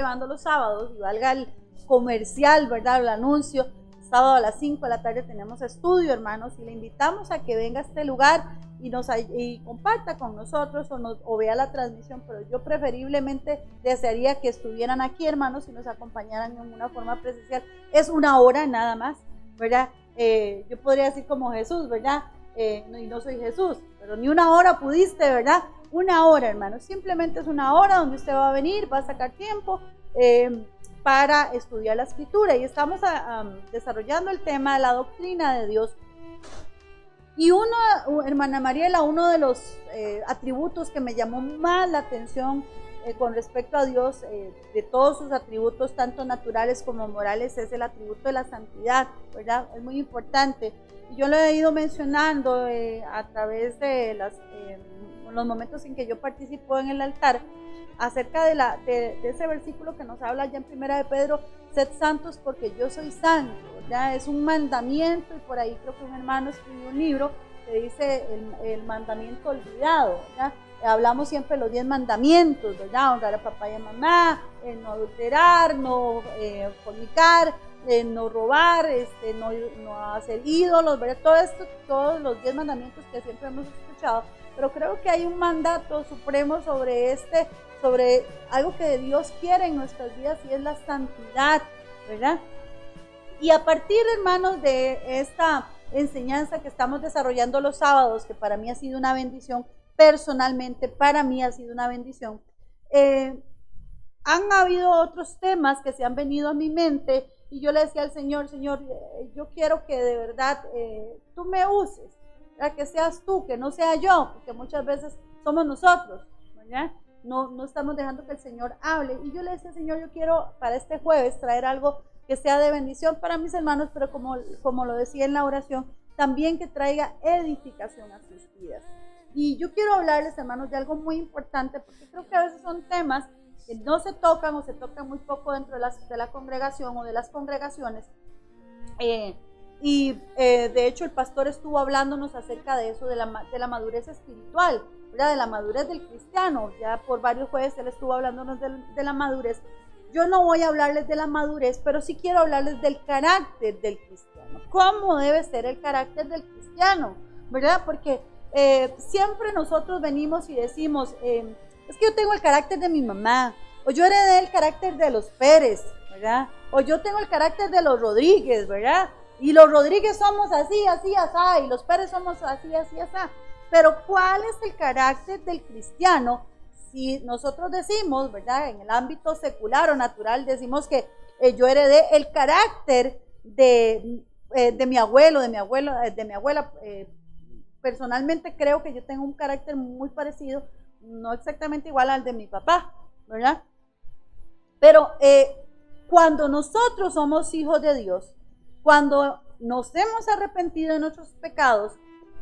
llevando los sábados, y valga el comercial, ¿verdad? El anuncio, sábado a las 5 de la tarde tenemos estudio, hermanos, y le invitamos a que venga a este lugar y comparta con nosotros o vea la transmisión, pero yo preferiblemente desearía que estuvieran aquí, hermanos, y nos acompañaran en una forma presencial. Es una hora nada más, ¿verdad? Yo podría decir como Jesús, ¿verdad? Y no soy Jesús, pero ni una hora pudiste, ¿verdad? Una hora, hermanos, simplemente es una hora donde usted va a venir, va a sacar tiempo para estudiar la Escritura, y estamos desarrollando el tema de la doctrina de Dios. Y hermana Mariela, uno de los atributos que me llamó más la atención con respecto a Dios, de todos sus atributos, tanto naturales como morales, es el atributo de la santidad, ¿verdad? Es muy importante. Y yo lo he ido mencionando a través de los momentos en que yo participo en el altar, acerca de ese versículo que nos habla ya en Primera de Pedro: sed santos porque yo soy santo, ¿verdad? Es un mandamiento, y por ahí creo que un hermano escribió un libro que dice el mandamiento olvidado, ¿verdad? Hablamos siempre de los 10 mandamientos, ¿verdad? Honrar a papá y a mamá, no adulterar, no fornicar, no robar, no hacer ídolos, ¿verdad? Todo esto, todos los 10 mandamientos que siempre hemos escuchado, pero creo que hay un mandato supremo sobre algo que Dios quiere en nuestras vidas, y es la santidad, ¿verdad? Y a partir, hermanos, de esta enseñanza que estamos desarrollando los sábados, que para mí ha sido una bendición, personalmente para mí ha sido una bendición, han habido otros temas que se han venido a mi mente, y yo le decía al Señor: Señor, yo quiero que de verdad tú me uses, ¿verdad? Que seas tú, que no sea yo, porque muchas veces somos nosotros, ¿verdad? No estamos dejando que el Señor hable. Y yo le decía: Señor, yo quiero para este jueves traer algo que sea de bendición para mis hermanos, pero como lo decía en la oración, también que traiga edificación a sus vidas. Y yo quiero hablarles, hermanos, de algo muy importante, porque creo que a veces son temas que no se tocan o se tocan muy poco dentro de la congregación o de las congregaciones. De hecho, el pastor estuvo hablándonos acerca de eso, de la madurez espiritual, ¿verdad? De la madurez del cristiano. Ya por varios jueves él estuvo hablándonos de la madurez. Yo no voy a hablarles de la madurez, pero sí quiero hablarles del carácter del cristiano. ¿Cómo debe ser el carácter del cristiano? ¿Verdad? Porque siempre nosotros venimos y decimos, es que yo tengo el carácter de mi mamá, o yo heredé el carácter de los Pérez, ¿verdad? O yo tengo el carácter de los Rodríguez, ¿verdad? Y los Rodríguez somos así, así, así, y los Pérez somos así, así, así. Pero ¿cuál es el carácter del cristiano? Si nosotros decimos, ¿verdad? En el ámbito secular o natural, decimos que yo heredé el carácter de mi abuelo, de mi abuela. Personalmente creo que yo tengo un carácter muy parecido, no exactamente igual al de mi papá, ¿verdad? Pero cuando nosotros somos hijos de Dios, cuando nos hemos arrepentido de nuestros pecados,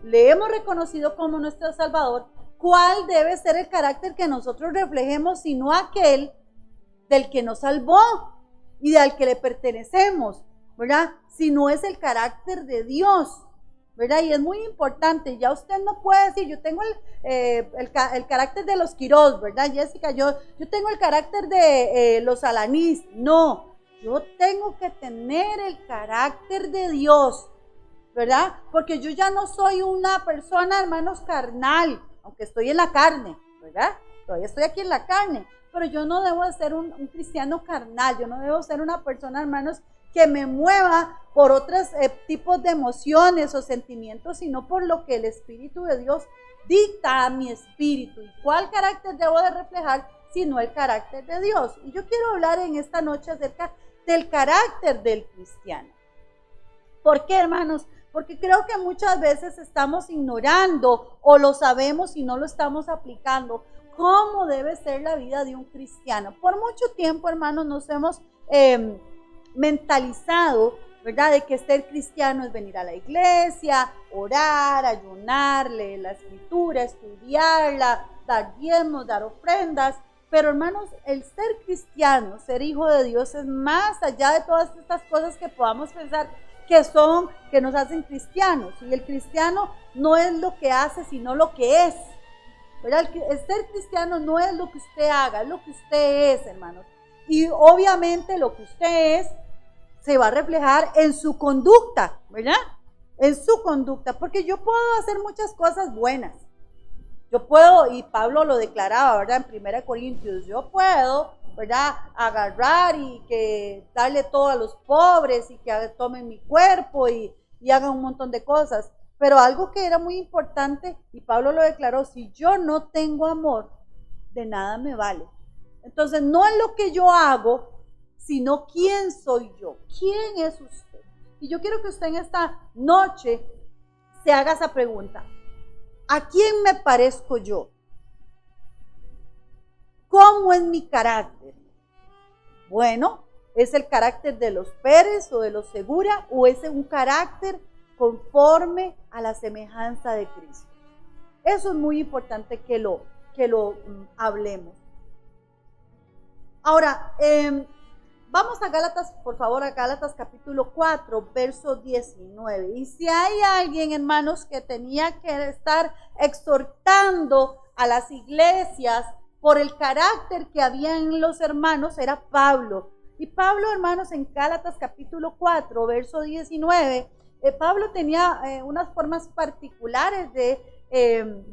le hemos reconocido como nuestro Salvador, ¿cuál debe ser el carácter que nosotros reflejemos, sino aquel del que nos salvó y al que le pertenecemos, ¿verdad? Si no es el carácter de Dios, ¿verdad? Y es muy importante. Ya usted no puede decir: yo tengo el carácter de los Quirós, ¿verdad, Jessica? Yo tengo el carácter de los Alanís. No, yo tengo que tener el carácter de Dios, ¿verdad? Porque yo ya no soy una persona, hermanos, carnal, aunque estoy en la carne, ¿verdad? Todavía estoy aquí en la carne, pero yo no debo de ser un cristiano carnal. Yo no debo ser una persona, hermanos, que me mueva por otros tipos de emociones o sentimientos, sino por lo que el Espíritu de Dios dicta a mi espíritu. ¿Y cuál carácter debo de reflejar sino el carácter de Dios? Y yo quiero hablar en esta noche acerca del carácter del cristiano. ¿Por qué, hermanos? Porque creo que muchas veces estamos ignorando, o lo sabemos y no lo estamos aplicando, cómo debe ser la vida de un cristiano. Por mucho tiempo, hermanos, nos hemos mentalizado, ¿verdad? De que ser cristiano es venir a la iglesia, orar, ayunar, leer la escritura, estudiarla, dar diezmos, dar ofrendas. Pero, hermanos, el ser cristiano, ser hijo de Dios, es más allá de todas estas cosas que podamos pensar que nos hacen cristianos. Y el cristiano no es lo que hace, sino lo que es, ¿verdad? El ser cristiano no es lo que usted haga, es lo que usted es, hermanos. Y obviamente lo que usted es se va a reflejar en su conducta, ¿verdad? En su conducta, porque yo puedo hacer muchas cosas buenas. Yo puedo, y Pablo lo declaraba, ¿verdad? En 1 Corintios, yo puedo, ¿verdad? Agarrar y que darle todo a los pobres y que tomen mi cuerpo y hagan un montón de cosas. Pero algo que era muy importante, y Pablo lo declaró, si yo no tengo amor, de nada me vale. Entonces, no es lo que yo hago, sino quién soy yo, quién es usted. Y yo quiero que usted en esta noche se haga esa pregunta. ¿A quién me parezco yo? ¿Cómo es mi carácter? Bueno, ¿es el carácter de los Pérez o de los Segura o es un carácter conforme a la semejanza de Cristo? Eso es muy importante que lo hablemos. Ahora, vamos a Gálatas, por favor, a Gálatas capítulo 4, verso 19. Y si hay alguien, hermanos, que tenía que estar exhortando a las iglesias por el carácter que había en los hermanos, era Pablo. Y Pablo, hermanos, en Gálatas capítulo 4, verso 19, Pablo tenía unas formas particulares de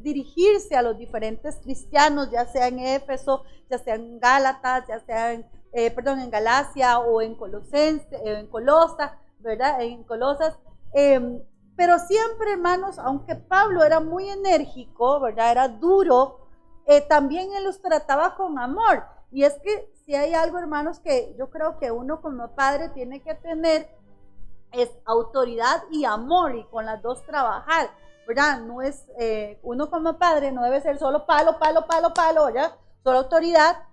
dirigirse a los diferentes cristianos, ya sea en Éfeso, ya sea en Gálatas, ya sea en Galacia o en Colosa, ¿verdad? En Colosas. Pero siempre, hermanos, aunque Pablo era muy enérgico, ¿verdad? Era duro, también él los trataba con amor. Y es que si hay algo, hermanos, que yo creo que uno como padre tiene que tener, es autoridad y amor, y con las dos trabajar, ¿verdad? No es, uno como padre no debe ser solo palo, ¿verdad? Solo autoridad,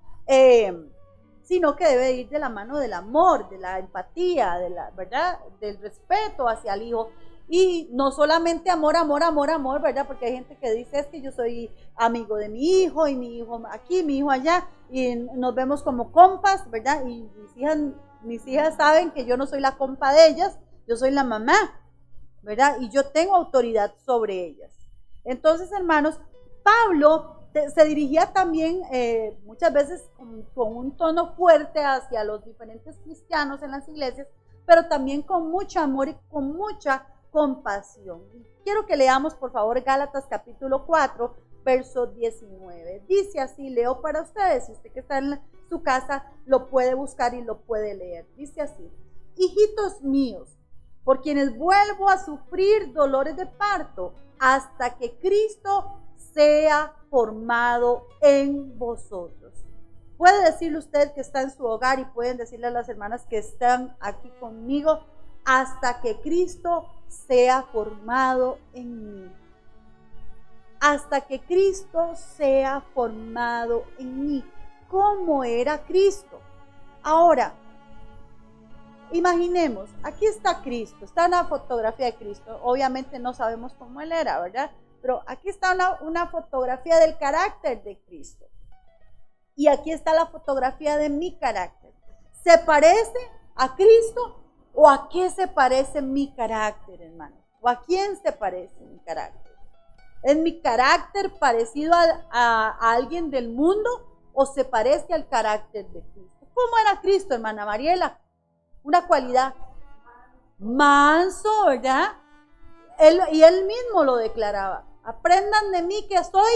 sino que debe ir de la mano del amor, de la empatía, ¿verdad? Del respeto hacia el hijo. Y no solamente amor, ¿verdad? Porque hay gente que dice, es que yo soy amigo de mi hijo, y mi hijo aquí, mi hijo allá, y nos vemos como compas, ¿verdad? Y mis hijas saben que yo no soy la compa de ellas, yo soy la mamá, ¿verdad? Y yo tengo autoridad sobre ellas. Entonces, hermanos, Pablo se dirigía también muchas veces con un tono fuerte hacia los diferentes cristianos en las iglesias, pero también con mucho amor y con mucha compasión. Quiero que leamos, por favor, Gálatas capítulo 4, verso 19. Dice así, leo para ustedes, si usted que está en su casa lo puede buscar y lo puede leer. Dice así: hijitos míos, por quienes vuelvo a sufrir dolores de parto, hasta que Cristo sea formado en vosotros. Puede decirle usted que está en su hogar, y pueden decirle a las hermanas que están aquí conmigo, hasta que Cristo sea formado en mí. Hasta que Cristo sea formado en mí. ¿Cómo era Cristo? Ahora, imaginemos, aquí está Cristo, está una fotografía de Cristo. Obviamente no sabemos cómo él era, ¿verdad? Pero aquí está una fotografía del carácter de Cristo. Y aquí está la fotografía de mi carácter. ¿Se parece a Cristo o a qué se parece mi carácter, hermano? ¿O a quién se parece mi carácter? ¿Es mi carácter parecido a alguien del mundo o se parece al carácter de Cristo? ¿Cómo era Cristo, hermana Mariela? Una cualidad: manso, ¿verdad? Él mismo lo declaraba: aprendan de mí que soy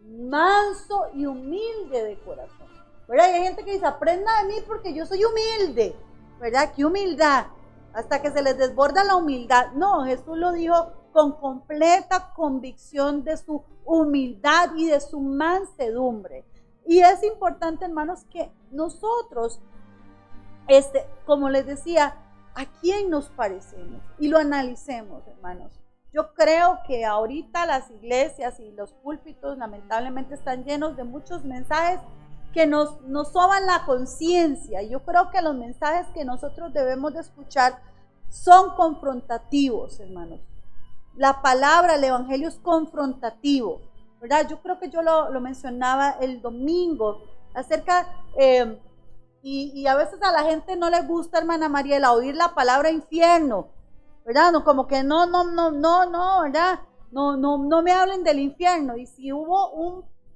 manso y humilde de corazón, ¿verdad? Y hay gente que dice, aprenda de mí porque yo soy humilde, ¿verdad? ¿Qué humildad? Hasta que se les desborda la humildad. No, Jesús lo dijo con completa convicción de su humildad y de su mansedumbre. Y es importante, hermanos, que nosotros, como les decía, ¿a quién nos parecemos? Y lo analicemos, hermanos. Yo creo que ahorita las iglesias y los púlpitos lamentablemente están llenos de muchos mensajes que nos soban la conciencia. Yo creo que los mensajes que nosotros debemos de escuchar son confrontativos, hermanos. La palabra, el evangelio es confrontativo, ¿verdad? Yo creo que yo lo mencionaba el domingo acerca, y a veces a la gente no le gusta, hermana Mariela, oír la palabra infierno, ¿verdad? No, como que no, ¿verdad? No me hablen del infierno. Y si hubo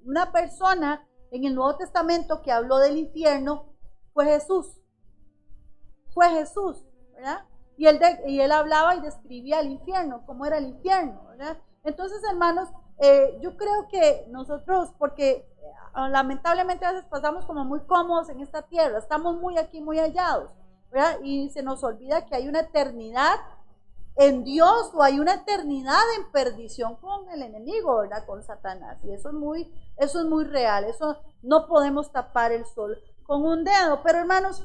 una persona en el Nuevo Testamento que habló del infierno fue Jesús. Fue Jesús, ¿verdad? Y él hablaba y describía el infierno, cómo era el infierno, ¿verdad? Entonces, hermanos, yo creo que nosotros, porque lamentablemente a veces pasamos como muy cómodos en esta tierra, estamos muy aquí, muy hallados, ¿verdad? Y se nos olvida que hay una eternidad en Dios o hay una eternidad en perdición con el enemigo, ¿verdad? Con Satanás. Y eso es muy real, eso no podemos tapar el sol con un dedo. Pero hermanos,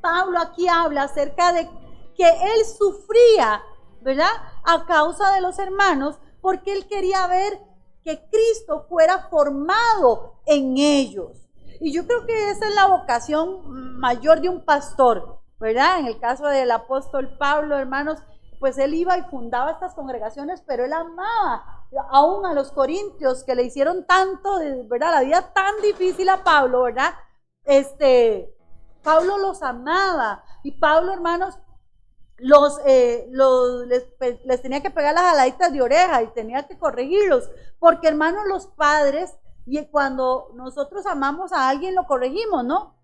Pablo aquí habla acerca de que él sufría, ¿verdad? A causa de los hermanos, porque él quería ver que Cristo fuera formado en ellos. Y yo creo que esa es la vocación mayor de un pastor, ¿verdad? En el caso del apóstol Pablo, hermanos, pues él iba y fundaba estas congregaciones, pero él amaba aún a los corintios que le hicieron tanto, ¿verdad? La vida tan difícil a Pablo, ¿verdad? Pablo los amaba, y Pablo, hermanos, les tenía que pegar las jaladitas de oreja y tenía que corregirlos, porque hermanos, los padres, y cuando nosotros amamos a alguien lo corregimos, ¿no?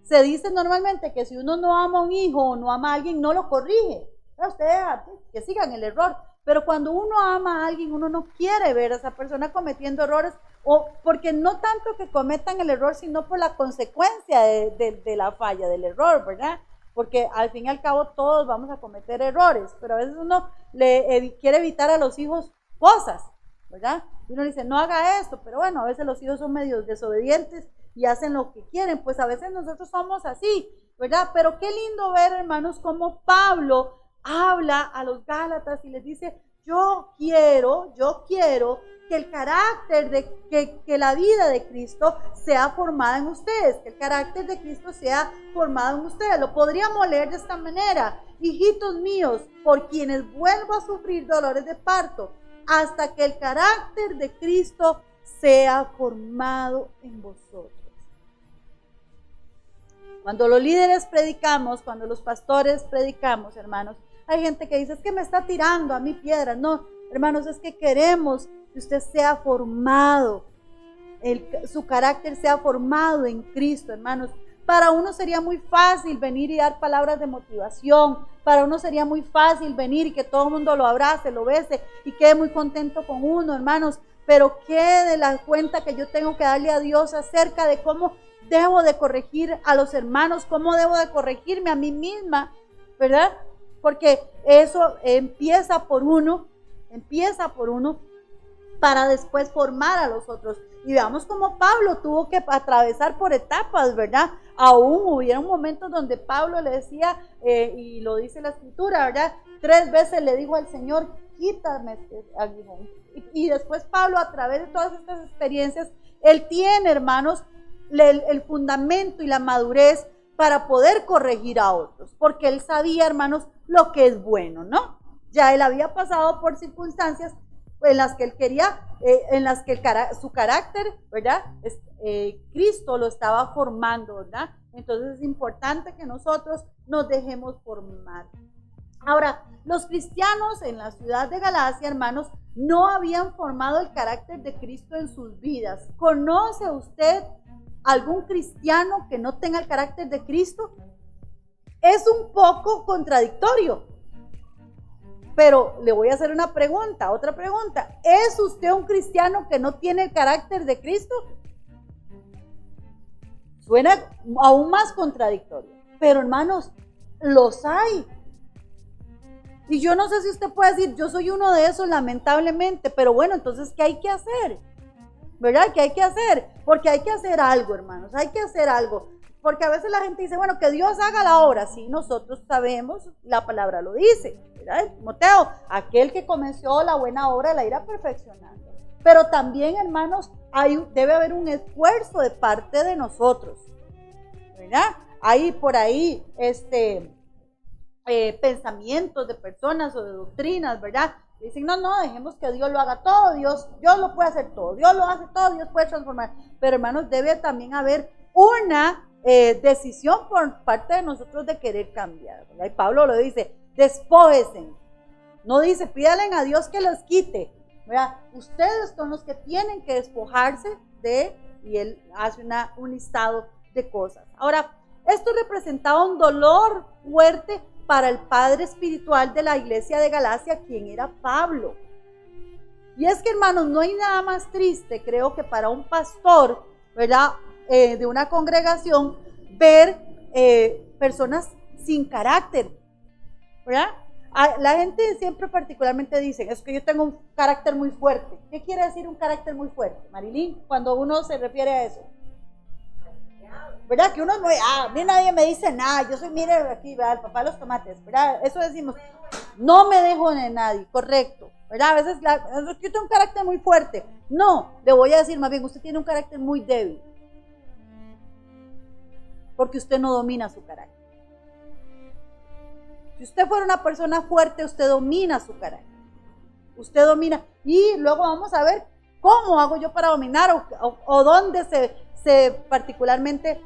Se dice normalmente que si uno no ama a un hijo o no ama a alguien, no lo corrige. Usted deja que sigan el error, pero cuando uno ama a alguien, uno no quiere ver a esa persona cometiendo errores, o porque no tanto que cometan el error, sino por la consecuencia de la falla, del error, ¿verdad? Porque al fin y al cabo todos vamos a cometer errores, pero a veces uno quiere evitar a los hijos cosas, ¿verdad? Y uno dice, no haga esto, pero bueno, a veces los hijos son medio desobedientes y hacen lo que quieren, pues a veces nosotros somos así, ¿verdad? Pero qué lindo ver, hermanos, cómo Pablo habla a los Gálatas y les dice, yo quiero que el carácter que la vida de Cristo sea formada en ustedes, que el carácter de Cristo sea formado en ustedes. Lo podríamos leer de esta manera: hijitos míos, por quienes vuelvo a sufrir dolores de parto, hasta que el carácter de Cristo sea formado en vosotros. Cuando los líderes predicamos, cuando los pastores predicamos, hermanos, hay gente que dice, es que me está tirando a mí piedras. No, hermanos, es que queremos que usted sea formado, su carácter sea formado en Cristo, hermanos. Para uno sería muy fácil venir y dar palabras de motivación, para uno sería muy fácil venir y que todo el mundo lo abrace, lo bese y quede muy contento con uno, hermanos, pero qué de la cuenta que yo tengo que darle a Dios acerca de cómo debo de corregir a los hermanos, cómo debo de corregirme a mí misma, ¿verdad? Porque eso empieza por uno para después formar a los otros. Y veamos cómo Pablo tuvo que atravesar por etapas, ¿verdad? Aún hubieron momentos donde Pablo le decía, y lo dice la escritura, ¿verdad? 3 veces le dijo al Señor, quítame este aguijón. Y después Pablo, a través de todas estas experiencias, él tiene, hermanos, el fundamento y la madurez para poder corregir a otros, porque él sabía, hermanos, lo que es bueno, ¿no? Ya él había pasado por circunstancias en las que él quería, en las que su carácter, ¿verdad? Cristo lo estaba formando, ¿verdad? Entonces es importante que nosotros nos dejemos formar. Ahora, los cristianos en la ciudad de Galacia, hermanos, no habían formado el carácter de Cristo en sus vidas. ¿Conoce usted algún cristiano que no tenga el carácter de Cristo? Es un poco contradictorio, pero le voy a hacer otra pregunta. ¿Es usted un cristiano que no tiene el carácter de Cristo? Suena aún más contradictorio, pero hermanos, los hay. Y yo no sé si usted puede decir, yo soy uno de esos, lamentablemente, pero bueno, entonces, ¿qué hay que hacer? ¿Verdad? ¿Qué hay que hacer? Porque hay que hacer algo, hermanos, hay que hacer algo. Porque a veces la gente dice, bueno, que Dios haga la obra. Sí, nosotros sabemos, la palabra lo dice, ¿verdad? Timoteo, aquel que comenzó la buena obra la irá perfeccionando. Pero también, hermanos, debe haber un esfuerzo de parte de nosotros, ¿verdad? Hay por ahí pensamientos de personas o de doctrinas, ¿verdad? Dicen, no, dejemos que Dios lo haga todo, Dios lo puede hacer todo, Dios lo hace todo, Dios puede transformar. Pero hermanos, debe también haber una decisión por parte de nosotros de querer cambiar, ¿verdad? Y Pablo lo dice, despójense. No dice, pídale a Dios que los quite, ¿verdad? Ustedes son los que tienen que despojarse de y él hace un listado de cosas. Ahora, esto representaba un dolor fuerte para el padre espiritual de la iglesia de Galacia, quien era Pablo. Y es que, hermanos, no hay nada más triste, creo, que para un pastor, ¿verdad?, de una congregación, ver personas sin carácter, ¿verdad? La gente siempre particularmente dice, es que yo tengo un carácter muy fuerte. ¿Qué quiere decir un carácter muy fuerte, Marilyn, cuando uno se refiere a eso? ¿Verdad? Que uno no, a mí nadie me dice nada, yo soy, mire aquí, ¿verdad?, el papá de los tomates, ¿verdad? Eso decimos, no me dejo de nadie, correcto, ¿verdad? A veces yo tengo un carácter muy fuerte. No, le voy a decir más bien, usted tiene un carácter muy débil, porque usted no domina su carácter. Si usted fuera una persona fuerte, usted domina su carácter. Usted domina. Y luego vamos a ver cómo hago yo para dominar o dónde particularmente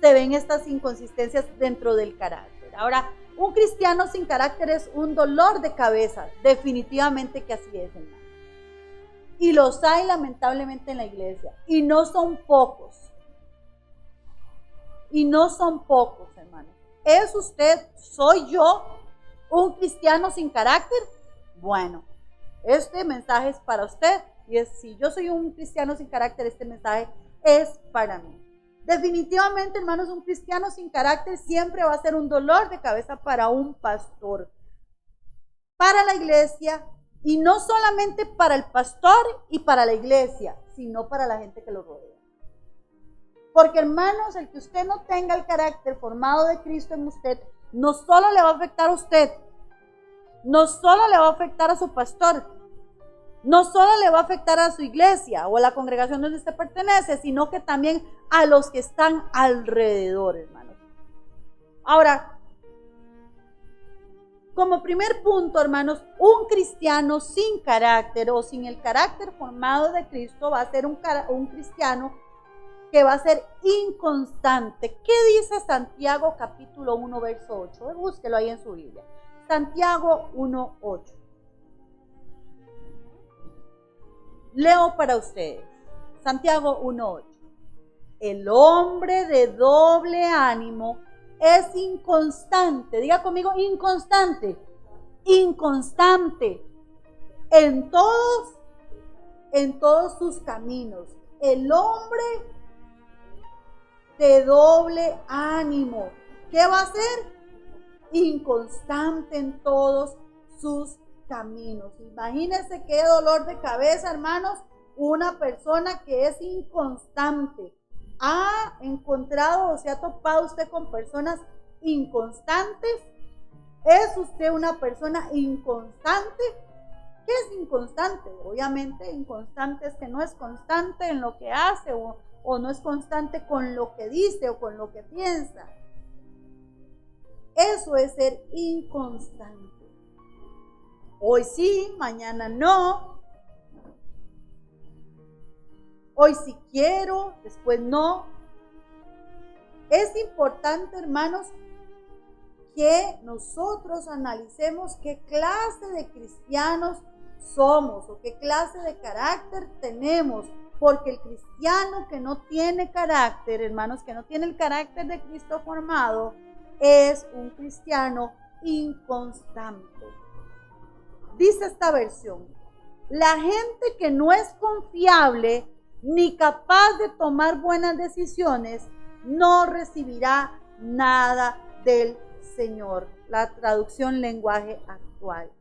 se ven estas inconsistencias dentro del carácter. Ahora, un cristiano sin carácter es un dolor de cabeza. Definitivamente que así es, hermano. Y los hay lamentablemente en la iglesia. Y no son pocos. Y no son pocos, hermano. ¿Es usted, soy yo, un cristiano sin carácter? Bueno, este mensaje es para usted. Y si yo soy un cristiano sin carácter, este mensaje es para mí. Definitivamente, hermanos, un cristiano sin carácter siempre va a ser un dolor de cabeza para un pastor, para la iglesia, y no solamente para el pastor y para la iglesia, sino para la gente que lo rodea. Porque, hermanos, el que usted no tenga el carácter formado de Cristo en usted, no solo le va a afectar a usted, no solo le va a afectar a su pastor, no solo le va a afectar a su iglesia o a la congregación donde usted pertenece, sino que también a los que están alrededor, hermanos. Ahora, como primer punto, hermanos, un cristiano sin carácter o sin el carácter formado de Cristo va a ser un cristiano que va a ser inconstante. ¿Qué dice Santiago capítulo 1, verso 8? Búsquelo ahí en su Biblia. Santiago 1, 8. Leo para ustedes. Santiago 1, 8. El hombre de doble ánimo es inconstante. Diga conmigo, inconstante. Inconstante en todos sus caminos. El hombre de doble ánimo, ¿qué va a ser? Inconstante en todos sus caminos. Imagínense qué dolor de cabeza, hermanos, una persona que es inconstante. ¿Ha encontrado o se ha topado usted con personas inconstantes? ¿Es usted una persona inconstante? ¿Qué es inconstante? Obviamente, inconstante es que no es constante en lo que hace o no es constante con lo que dice o con lo que piensa. Eso es ser inconstante. Hoy sí, mañana no. Hoy sí quiero, después no. Es importante, hermanos, que nosotros analicemos qué clase de cristianos somos o qué clase de carácter tenemos. Porque el cristiano que no tiene carácter, hermanos, que no tiene el carácter de Cristo formado, es un cristiano inconstante. Dice esta versión: la gente que no es confiable ni capaz de tomar buenas decisiones, no recibirá nada del Señor. La traducción lenguaje actual.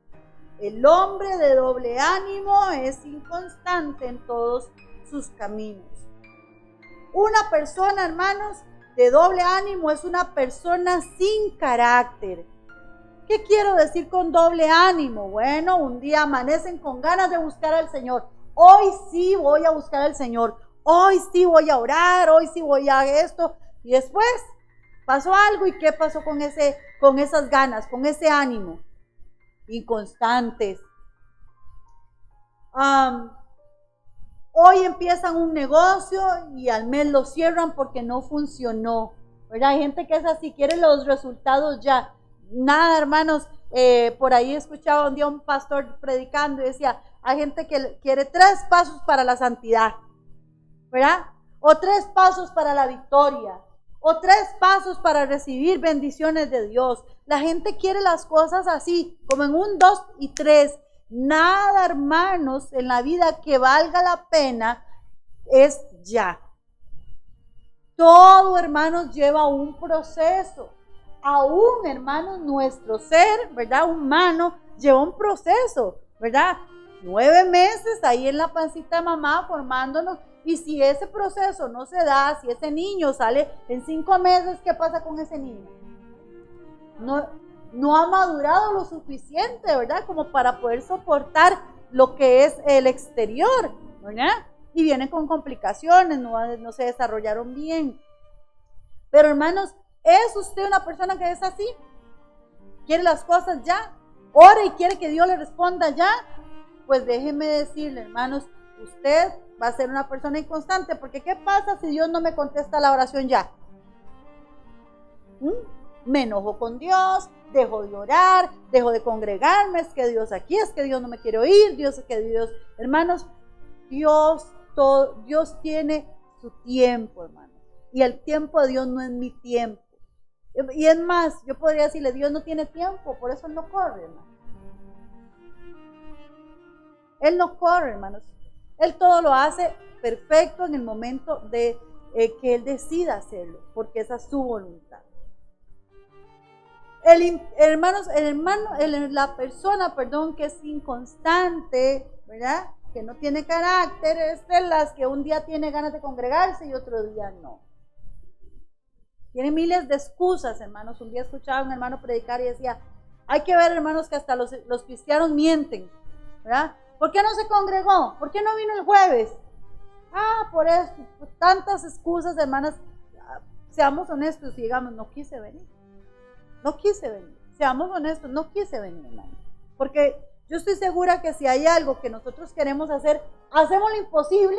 El hombre de doble ánimo es inconstante en todos sus caminos. Una persona, hermanos, de doble ánimo es una persona sin carácter. ¿Qué quiero decir con doble ánimo? Bueno, un día amanecen con ganas de buscar al Señor. Hoy sí voy a buscar al Señor. Hoy sí voy a orar. Hoy sí voy a esto. Y después pasó algo. ¿Y qué pasó con esas ganas, con ese ánimo? Inconstantes. Hoy empiezan un negocio y al mes lo cierran porque no funcionó, ¿verdad? Hay gente que es así, quiere los resultados ya. Nada, hermanos, por ahí escuchaba un día un pastor predicando y decía, hay gente que quiere 3 pasos para la santidad, ¿verdad? o 3 pasos para la victoria, o 3 pasos para recibir bendiciones de Dios. La gente quiere las cosas así, como en 1, 2 y 3. Nada, hermanos, en la vida que valga la pena es ya. Todo, hermanos, lleva un proceso. Aún, hermanos, nuestro ser, ¿verdad? Humano, lleva un proceso, ¿verdad? 9 meses ahí en la pancita de mamá formándonos. Y si ese proceso no se da, si ese niño sale en 5 meses, ¿qué pasa con ese niño? No ha madurado lo suficiente, ¿verdad? Como para poder soportar lo que es el exterior, ¿verdad? Y vienen con complicaciones, no se desarrollaron bien. Pero hermanos, ¿es usted una persona que es así? ¿Quiere las cosas ya? ¿Ora y quiere que Dios le responda ya? Pues déjeme decirle, hermanos, usted va a ser una persona inconstante, porque ¿qué pasa si Dios no me contesta la oración ya? Me enojo con Dios, dejo de orar, dejo de congregarme, es que Dios aquí, es que Dios no me quiere oír, hermanos, Dios tiene su tiempo, hermanos, y el tiempo de Dios no es mi tiempo. Y es más, yo podría decirle, Dios no tiene tiempo, por eso Él no corre, hermanos. Él no corre, hermanos. Él todo lo hace perfecto en el momento de que Él decida hacerlo, porque esa es su voluntad. La persona, que es inconstante, ¿verdad? Que no tiene carácter, es de las que un día tiene ganas de congregarse y otro día no. Tiene miles de excusas, hermanos. Un día escuchaba a un hermano predicar y decía, hay que ver, hermanos, que hasta los cristianos mienten, ¿verdad? ¿Por qué no se congregó? ¿Por qué no vino el jueves? Por eso, tantas excusas, hermanas. Seamos honestos y digamos, no quise venir. Seamos honestos, no quise venir, hermanos. Porque yo estoy segura que si hay algo que nosotros queremos hacer, hacemos lo imposible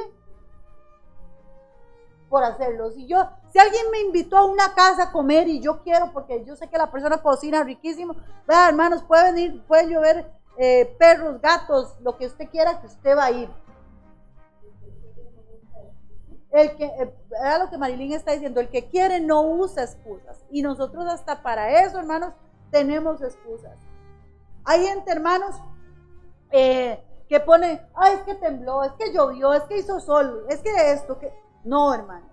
por hacerlo. Si alguien me invitó a una casa a comer y yo quiero, porque yo sé que la persona cocina riquísimo, vea, hermanos, puede venir, puede llover perros, gatos, lo que usted quiera, que usted va a ir. Era lo que Marilyn está diciendo, el que quiere no usa excusas. Y nosotros hasta para eso, hermanos, tenemos excusas. Hay gente, hermanos, que pone, es que tembló, es que llovió, es que hizo sol, es que esto, que... No, hermanos.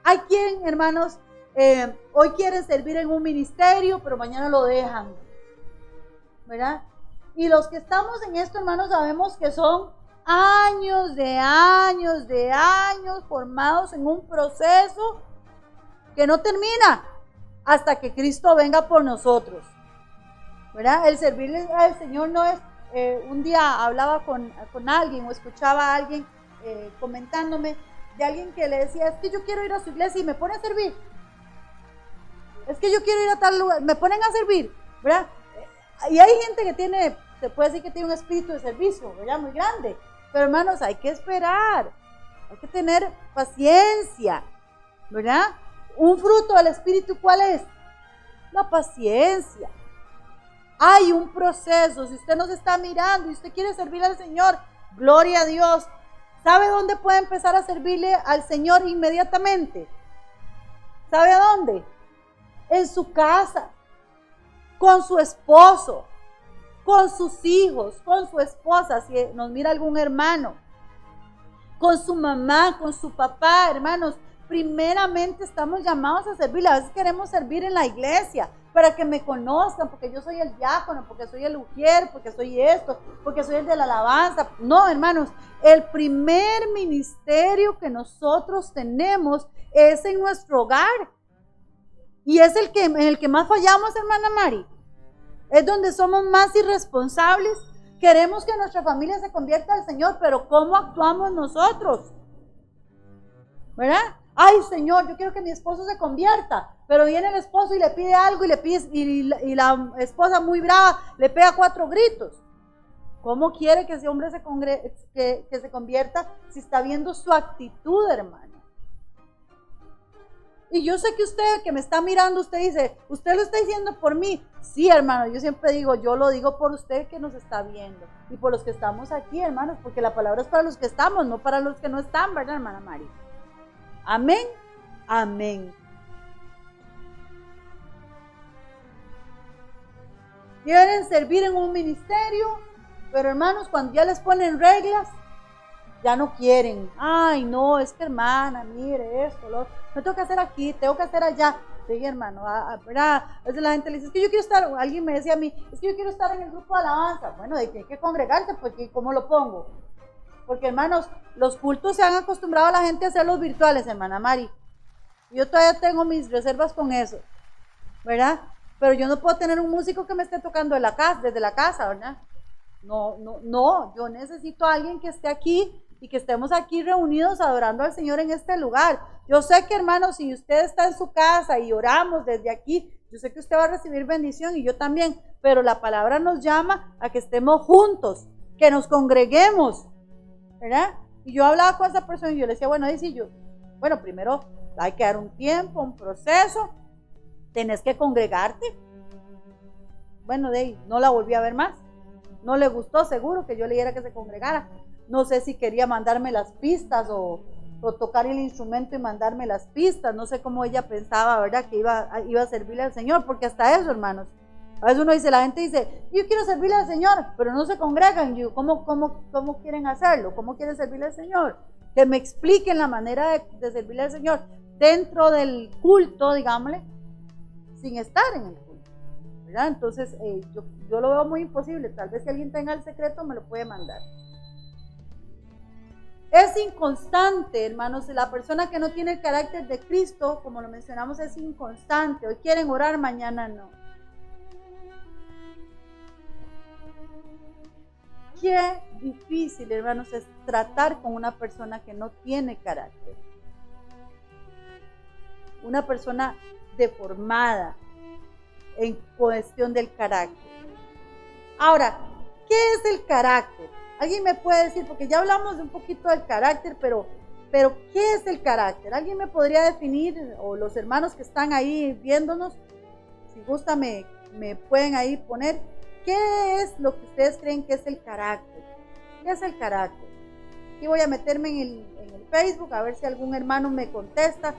Hay quien, hermanos, hoy quieren servir en un ministerio, pero mañana lo dejan, ¿verdad? Y los que estamos en esto, hermanos, sabemos que son años de años formados en un proceso que no termina hasta que Cristo venga por nosotros, ¿verdad? El servirle al Señor no es, un día hablaba con alguien o escuchaba a alguien comentándome de alguien que le decía, es que yo quiero ir a su iglesia y me pone a servir, es que yo quiero ir a tal lugar, me ponen a servir, ¿verdad? Y hay gente que se puede decir que tiene un espíritu de servicio, ¿verdad? Muy grande, pero hermanos, hay que esperar, hay que tener paciencia, ¿verdad? Un fruto del espíritu, ¿cuál es? La paciencia. Hay un proceso. Si usted nos está mirando y usted quiere servirle al Señor, gloria a Dios. ¿Sabe dónde puede empezar a servirle al Señor inmediatamente? ¿Sabe a dónde? En su casa, con su esposo, con sus hijos, con su esposa, si nos mira algún hermano, con su mamá, con su papá, hermanos. Primeramente estamos llamados a servir. A veces queremos servir en la iglesia para que me conozcan, porque yo soy el diácono, porque soy el ujier, porque soy esto, porque soy el de la alabanza. No, hermanos, el primer ministerio que nosotros tenemos es en nuestro hogar. Y es en el que más fallamos, hermana Mari. Es donde somos más irresponsables. Queremos que nuestra familia se convierta al Señor, pero ¿cómo actuamos nosotros? ¿Verdad? Ay, Señor, yo quiero que mi esposo se convierta, pero viene el esposo y le pide algo y la esposa muy brava le pega 4 gritos. ¿Cómo quiere que ese hombre que se convierta si está viendo su actitud, hermano? Y yo sé que usted que me está mirando, usted dice, usted lo está diciendo por mí. Sí, hermano, yo siempre digo, yo lo digo por usted que nos está viendo y por los que estamos aquí, hermanos, porque la palabra es para los que estamos, no para los que no están, ¿verdad, hermana Mari? Amén, amén. Quieren servir en un ministerio, pero hermanos, cuando ya les ponen reglas, ya no quieren. Ay, no, es que hermana, mire esto, lo otro. Me tengo que hacer aquí, tengo que hacer allá. Sí, hermano, ¿verdad? A veces la gente le dice, es que yo quiero estar, alguien me decía a mí, es que yo quiero estar en el grupo de alabanza. Bueno, de que hay que congregarse, pues, ¿cómo lo pongo? Porque, hermanos, los cultos se han acostumbrado a la gente a hacerlos virtuales, hermana Mari. Yo todavía tengo mis reservas con eso, ¿verdad? Pero yo no puedo tener un músico que me esté tocando desde la casa, ¿verdad? No, yo necesito a alguien que esté aquí y que estemos aquí reunidos adorando al Señor en este lugar. Yo sé que, hermanos, si usted está en su casa y oramos desde aquí, yo sé que usted va a recibir bendición y yo también, pero la palabra nos llama a que estemos juntos, que nos congreguemos, ¿verdad? Y yo hablaba con esa persona y yo le decía, bueno, bueno, primero hay que dar un tiempo, un proceso, tenés que congregarte. Bueno, de ahí no la volví a ver más. No le gustó, seguro, que yo le dijera que se congregara. No sé si quería mandarme las pistas o tocar el instrumento y mandarme las pistas. No sé cómo ella pensaba, ¿verdad? Que iba a servirle al Señor, porque hasta eso, hermanos. A veces uno dice, la gente dice, yo quiero servirle al Señor, pero no se congregan. Yo, ¿cómo quieren hacerlo? ¿Cómo quieren servirle al Señor? Que me expliquen la manera de servirle al Señor dentro del culto, digámosle, sin estar en el culto, ¿verdad? Entonces, yo lo veo muy imposible. Tal vez si alguien tenga el secreto, me lo puede mandar. Es inconstante, hermanos. La persona que no tiene el carácter de Cristo, como lo mencionamos, es inconstante. Hoy quieren orar, mañana no. Qué difícil, hermanos, es tratar con una persona que no tiene carácter. Una persona deformada en cuestión del carácter. Ahora, ¿qué es el carácter? Alguien me puede decir, porque ya hablamos de un poquito del carácter, pero ¿qué es el carácter? ¿Alguien me podría definir, o los hermanos que están ahí viéndonos, si gusta me pueden ahí poner, qué es lo que ustedes creen que es el carácter? ¿Qué es el carácter? Aquí voy a meterme en el Facebook a ver si algún hermano me contesta.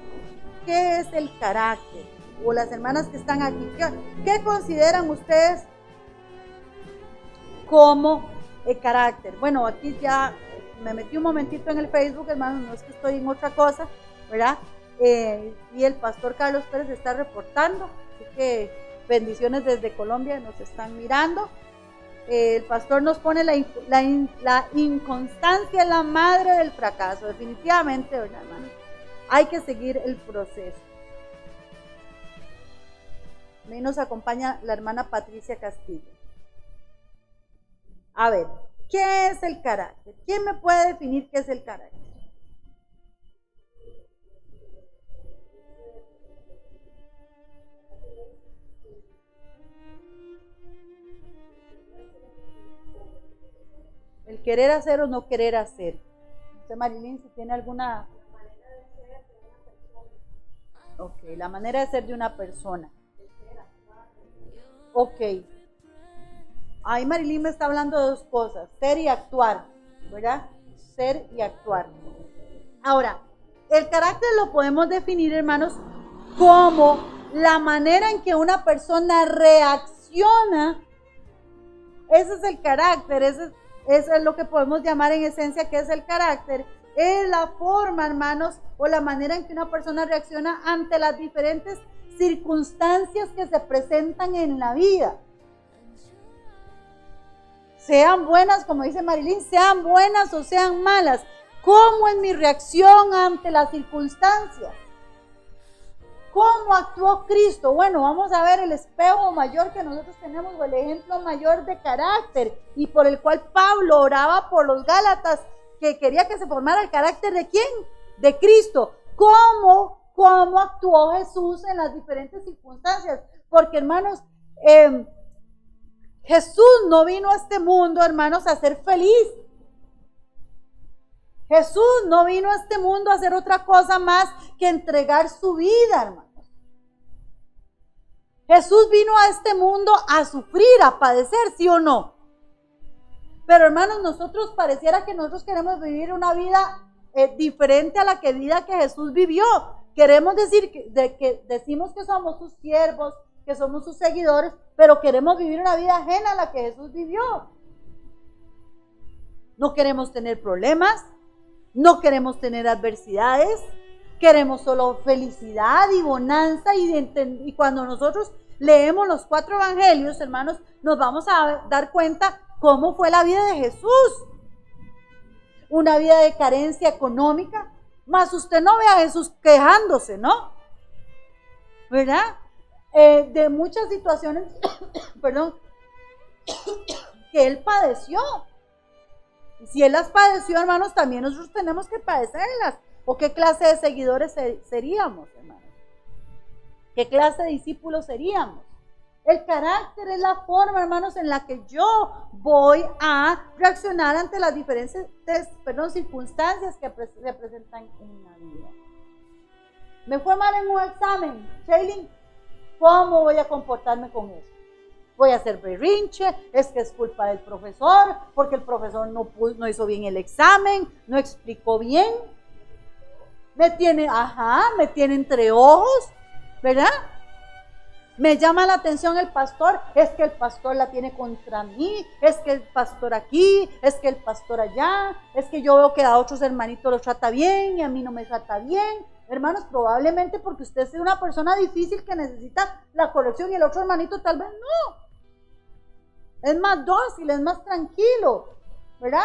¿Qué es el carácter? O las hermanas que están aquí, ¿qué consideran ustedes como el carácter? Bueno, aquí ya me metí un momentito en el Facebook, hermanos, no es que estoy en otra cosa, ¿verdad? Y el pastor Carlos Pérez está reportando, así que bendiciones desde Colombia, nos están mirando. El pastor nos pone la inconstancia es la madre del fracaso, definitivamente, ¿verdad, hermanos? Hay que seguir el proceso. Ahí nos acompaña la hermana Patricia Castillo. A ver, ¿qué es el carácter? ¿Quién me puede definir qué es el carácter? El querer hacer o no querer hacer. Usted, Marilyn, si tiene alguna... Ok, la manera de ser de una persona. Ok. Ahí Marilyn me está hablando de dos cosas, ser y actuar, ¿verdad? Ser y actuar. Ahora, el carácter lo podemos definir, hermanos, como la manera en que una persona reacciona. Ese es el carácter, eso es lo que podemos llamar en esencia que es el carácter. Es la forma, hermanos, o la manera en que una persona reacciona ante las diferentes circunstancias que se presentan en la vida. Sean buenas, como dice Marilyn, sean buenas o sean malas. ¿Cómo es mi reacción ante las circunstancias? ¿Cómo actuó Cristo? Bueno, vamos a ver el espejo mayor que nosotros tenemos, o el ejemplo mayor de carácter, y por el cual Pablo oraba por los Gálatas, que quería que se formara el carácter ¿de quién? De Cristo. ¿Cómo actuó Jesús en las diferentes circunstancias? Porque, hermanos, Jesús no vino a este mundo, hermanos, a ser feliz. Jesús no vino a este mundo a hacer otra cosa más que entregar su vida, hermanos. Jesús vino a este mundo a sufrir, a padecer, ¿sí o no? Pero hermanos, nosotros pareciera que nosotros queremos vivir una vida diferente a la vida que Jesús vivió. Queremos decir que decimos que somos sus siervos, que somos sus seguidores, pero queremos vivir una vida ajena a la que Jesús vivió. No queremos tener problemas, no queremos tener adversidades, queremos solo felicidad y bonanza. Y cuando nosotros leemos los 4 evangelios, hermanos, nos vamos a dar cuenta cómo fue la vida de Jesús. Una vida de carencia económica, más usted no ve a Jesús quejándose, ¿no? ¿Verdad? De muchas situaciones, perdón, que él padeció. Y si él las padeció, hermanos, también nosotros tenemos que padecerlas. ¿O qué clase de seguidores seríamos, hermanos? ¿Qué clase de discípulos seríamos? El carácter es la forma, hermanos, en la que yo voy a reaccionar ante las diferentes circunstancias que se presentan en la vida. Me fue mal en un examen, Shailene, ¿cómo voy a comportarme con eso? Voy a hacer berrinche, es que es culpa del profesor, porque el profesor no hizo bien el examen, no explicó bien. Me tiene entre ojos, ¿verdad? Me llama la atención el pastor, es que el pastor la tiene contra mí, es que el pastor aquí, es que el pastor allá, es que yo veo que a otros hermanitos los trata bien y a mí no me trata bien. Hermanos, probablemente porque usted es una persona difícil que necesita la corrección y el otro hermanito tal vez no. Es más dócil, es más tranquilo, ¿verdad?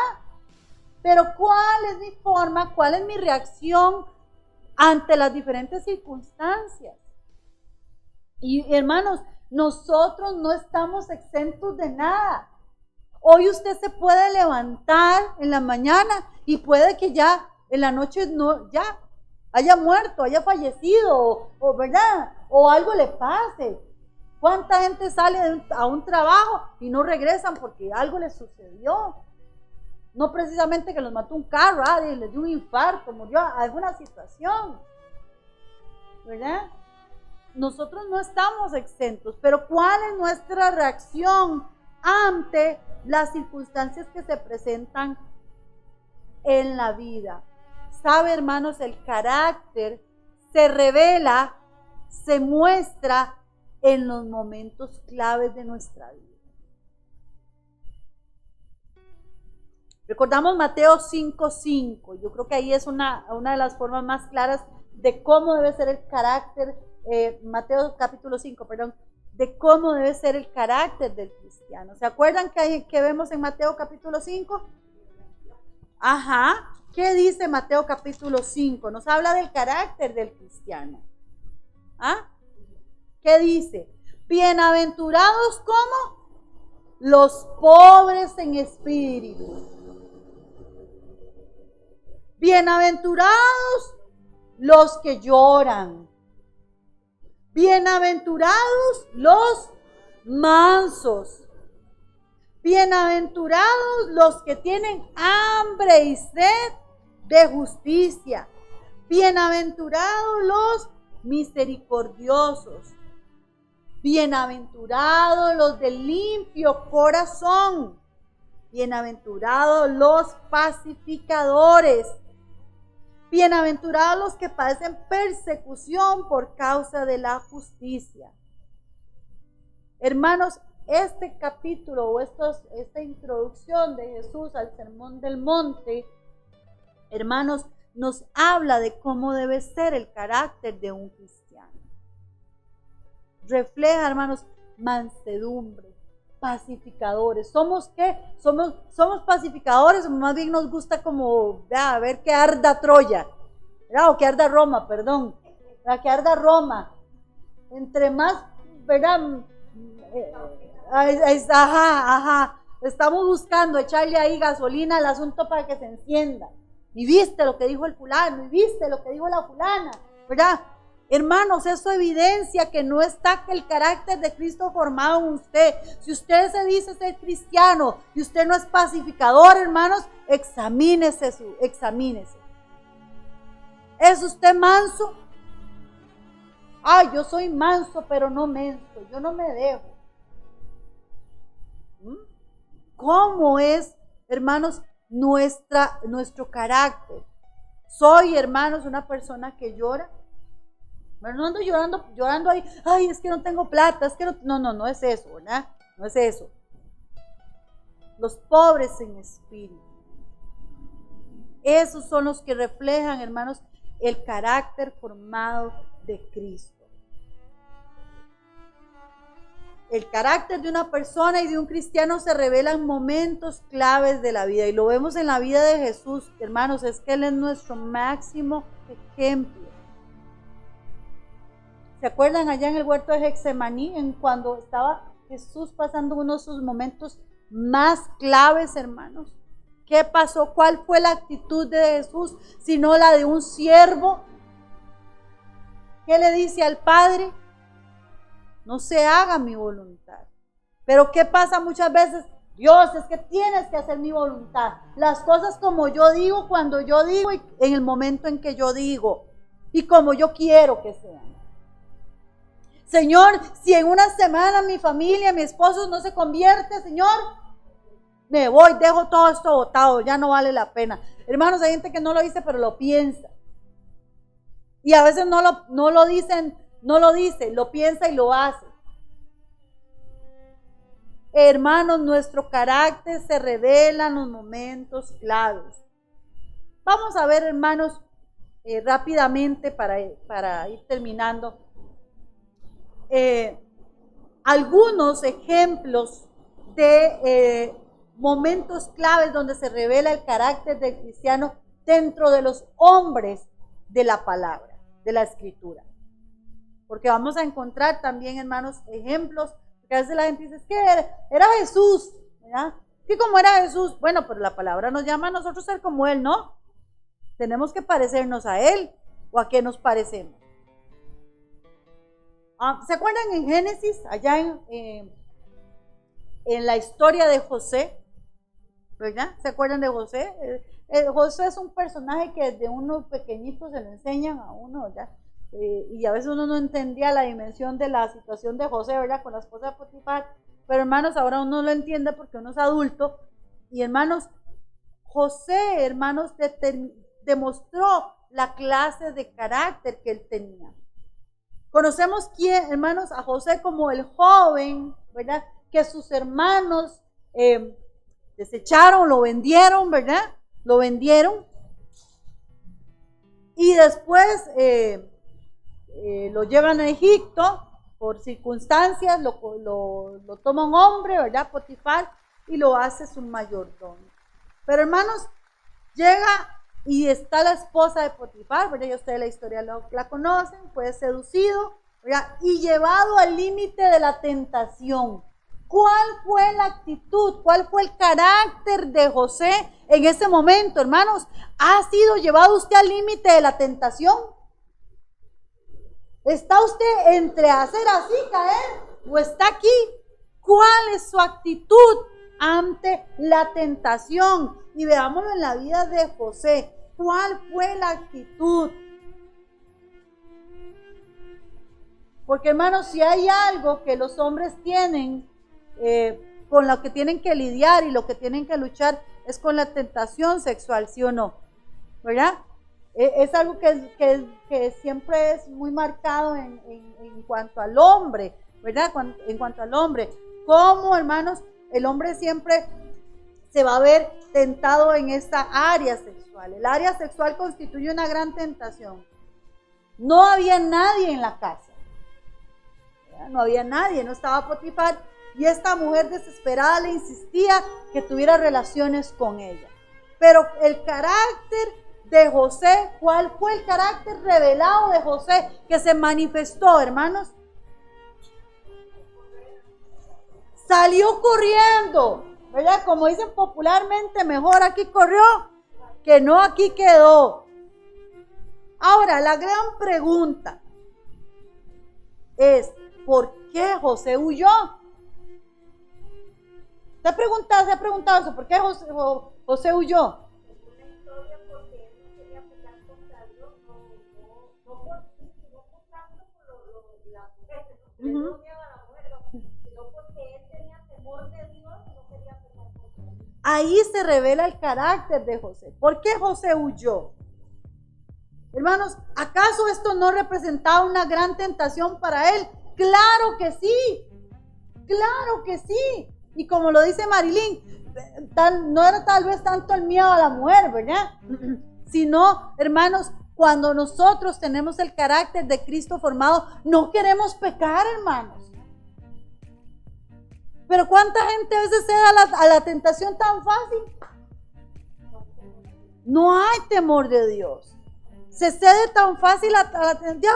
Pero ¿cuál es mi forma, cuál es mi reacción ante las diferentes circunstancias? Y hermanos, nosotros no estamos exentos de nada. Hoy usted se puede levantar en la mañana y puede que ya en la noche ya haya muerto, haya fallecido, o ¿verdad? O algo le pase. ¿Cuánta gente sale a un trabajo y no regresan porque algo les sucedió? No precisamente que los mató un carro, les dio un infarto, murió alguna situación, ¿verdad? Nosotros no estamos exentos, pero ¿cuál es nuestra reacción ante las circunstancias que se presentan en la vida? ¿Sabe, hermanos? El carácter se revela, se muestra en los momentos claves de nuestra vida. Recordamos Mateo 5:5. Yo creo que ahí es una de las formas más claras de cómo debe ser el carácter. Mateo capítulo 5, perdón, de cómo debe ser el carácter del cristiano. ¿Se acuerdan que vemos en Mateo capítulo 5? Ajá, ¿qué dice Mateo capítulo 5? Nos habla del carácter del cristiano. ¿Ah? ¿Qué dice? Bienaventurados como los pobres en espíritu. Bienaventurados los que lloran. Bienaventurados los mansos. Bienaventurados los que tienen hambre y sed de justicia. Bienaventurados los misericordiosos. Bienaventurados los de limpio corazón. Bienaventurados los pacificadores. Bienaventurados los que padecen persecución por causa de la justicia. Hermanos, este capítulo o esta introducción de Jesús al Sermón del Monte, hermanos, nos habla de cómo debe ser el carácter de un cristiano. Refleja, hermanos, mansedumbre, pacificadores. ¿Somos qué? Somos pacificadores, o más bien nos gusta como, a ver que arda Troya, ¿verdad? O que arda Roma, perdón, que arda Roma. Entre más, ¿verdad? Estamos buscando echarle ahí gasolina al asunto para que se encienda. Y viste lo que dijo el fulano, y viste lo que dijo la fulana, ¿verdad? Hermanos, eso evidencia que no está el carácter de Cristo formado en usted. Si usted se dice ser cristiano y usted no es pacificador, hermanos, examínese. ¿Es usted manso? Ay, yo soy manso, pero no menso. Yo no me dejo. ¿Cómo es, hermanos, nuestro carácter? Soy, hermanos, una persona que llora. Pero no ando llorando ahí, ay, es que no tengo plata, es que no es eso, ¿verdad? No es eso. Los pobres en espíritu. Esos son los que reflejan, hermanos, el carácter formado de Cristo. El carácter de una persona y de un cristiano se revela en momentos claves de la vida. Y lo vemos en la vida de Jesús, hermanos, es que Él es nuestro máximo ejemplo. ¿Se acuerdan allá en el huerto de Getsemaní, en cuando estaba Jesús pasando uno de sus momentos más claves, hermanos? ¿Qué pasó? ¿Cuál fue la actitud de Jesús, sino la de un siervo? ¿Qué le dice al Padre? No se haga mi voluntad. Pero ¿qué pasa muchas veces? Dios, es que tienes que hacer mi voluntad. Las cosas como yo digo, cuando yo digo y en el momento en que yo digo. Y como yo quiero que sean. Señor, si en una semana mi familia, mi esposo no se convierte, Señor, me voy, dejo todo esto botado, ya no vale la pena. Hermanos, hay gente que no lo dice, pero lo piensa. Y a veces no lo dice, lo piensa y lo hace. Hermanos, nuestro carácter se revela en los momentos claves. Vamos a ver, hermanos, rápidamente para ir terminando. Algunos ejemplos de momentos claves donde se revela el carácter del cristiano dentro de los hombres de la palabra, de la escritura. Porque vamos a encontrar también, hermanos, ejemplos, porque a veces la gente dice, es que era Jesús, ¿verdad? ¿Y cómo era Jesús? Bueno, pero la palabra nos llama a nosotros ser como Él, ¿no? Tenemos que parecernos a Él, ¿o a qué nos parecemos? ¿Se acuerdan en Génesis, allá en la historia de José? ¿Verdad? ¿Se acuerdan de José? José es un personaje que desde uno pequeñito se le enseñan a uno, ¿verdad? Y a veces uno no entendía la dimensión de la situación de José, ¿verdad? Con la esposa de Potifar. Pero hermanos, ahora uno lo entiende porque uno es adulto. Y hermanos, José, hermanos, demostró la clase de carácter que él tenía. Conocemos, hermanos, a José como el joven, ¿verdad? Que sus hermanos desecharon, lo vendieron, ¿verdad? Lo vendieron. Y después lo llevan a Egipto por circunstancias, lo toma un hombre, ¿verdad? Potifar, y lo hace su mayordomo. Pero hermanos, llega y está la esposa de Potifar, ¿verdad? Ya ustedes la historia la conocen, fue seducido, ¿verdad? Y llevado al límite de la tentación. ¿Cuál fue la actitud? ¿Cuál fue el carácter de José en ese momento, hermanos? ¿Ha sido llevado usted al límite de la tentación? ¿Está usted entre hacer así, caer, o está aquí? ¿Cuál es su actitud ante la tentación? Y veámoslo en la vida de José. ¿Cuál fue la actitud? Porque, hermanos, si hay algo que los hombres tienen, con lo que tienen que lidiar y lo que tienen que luchar, es con la tentación sexual, ¿sí o no? ¿Verdad? Es algo que siempre es muy marcado en cuanto al hombre, ¿verdad? En cuanto al hombre. ¿Cómo, hermanos? El hombre siempre se va a ver tentado en esta área sexual. El área sexual constituye una gran tentación. No había nadie en la casa. ¿Verdad? No había nadie, no estaba Potifar. Y esta mujer desesperada le insistía que tuviera relaciones con ella. Pero el carácter de José, ¿cuál fue el carácter revelado de José que se manifestó, hermanos? Salió corriendo, ¿verdad? Como dicen popularmente, mejor aquí corrió que no aquí quedó. Ahora, la gran pregunta, es ¿por qué José huyó? ¿Se ha preguntado eso? ¿Por qué José huyó? Uh-huh. Ahí se revela el carácter de José. ¿Por qué José huyó? Hermanos, ¿acaso esto no representaba una gran tentación para él? Claro que sí, claro que sí. Y como lo dice Marilyn, no era tal vez tanto el miedo a la mujer, ¿verdad? Sino, hermanos, cuando nosotros tenemos el carácter de Cristo formado, no queremos pecar, hermanos. Pero ¿cuánta gente a veces cede a la tentación tan fácil? No hay temor de Dios. Se cede tan fácil a la tentación.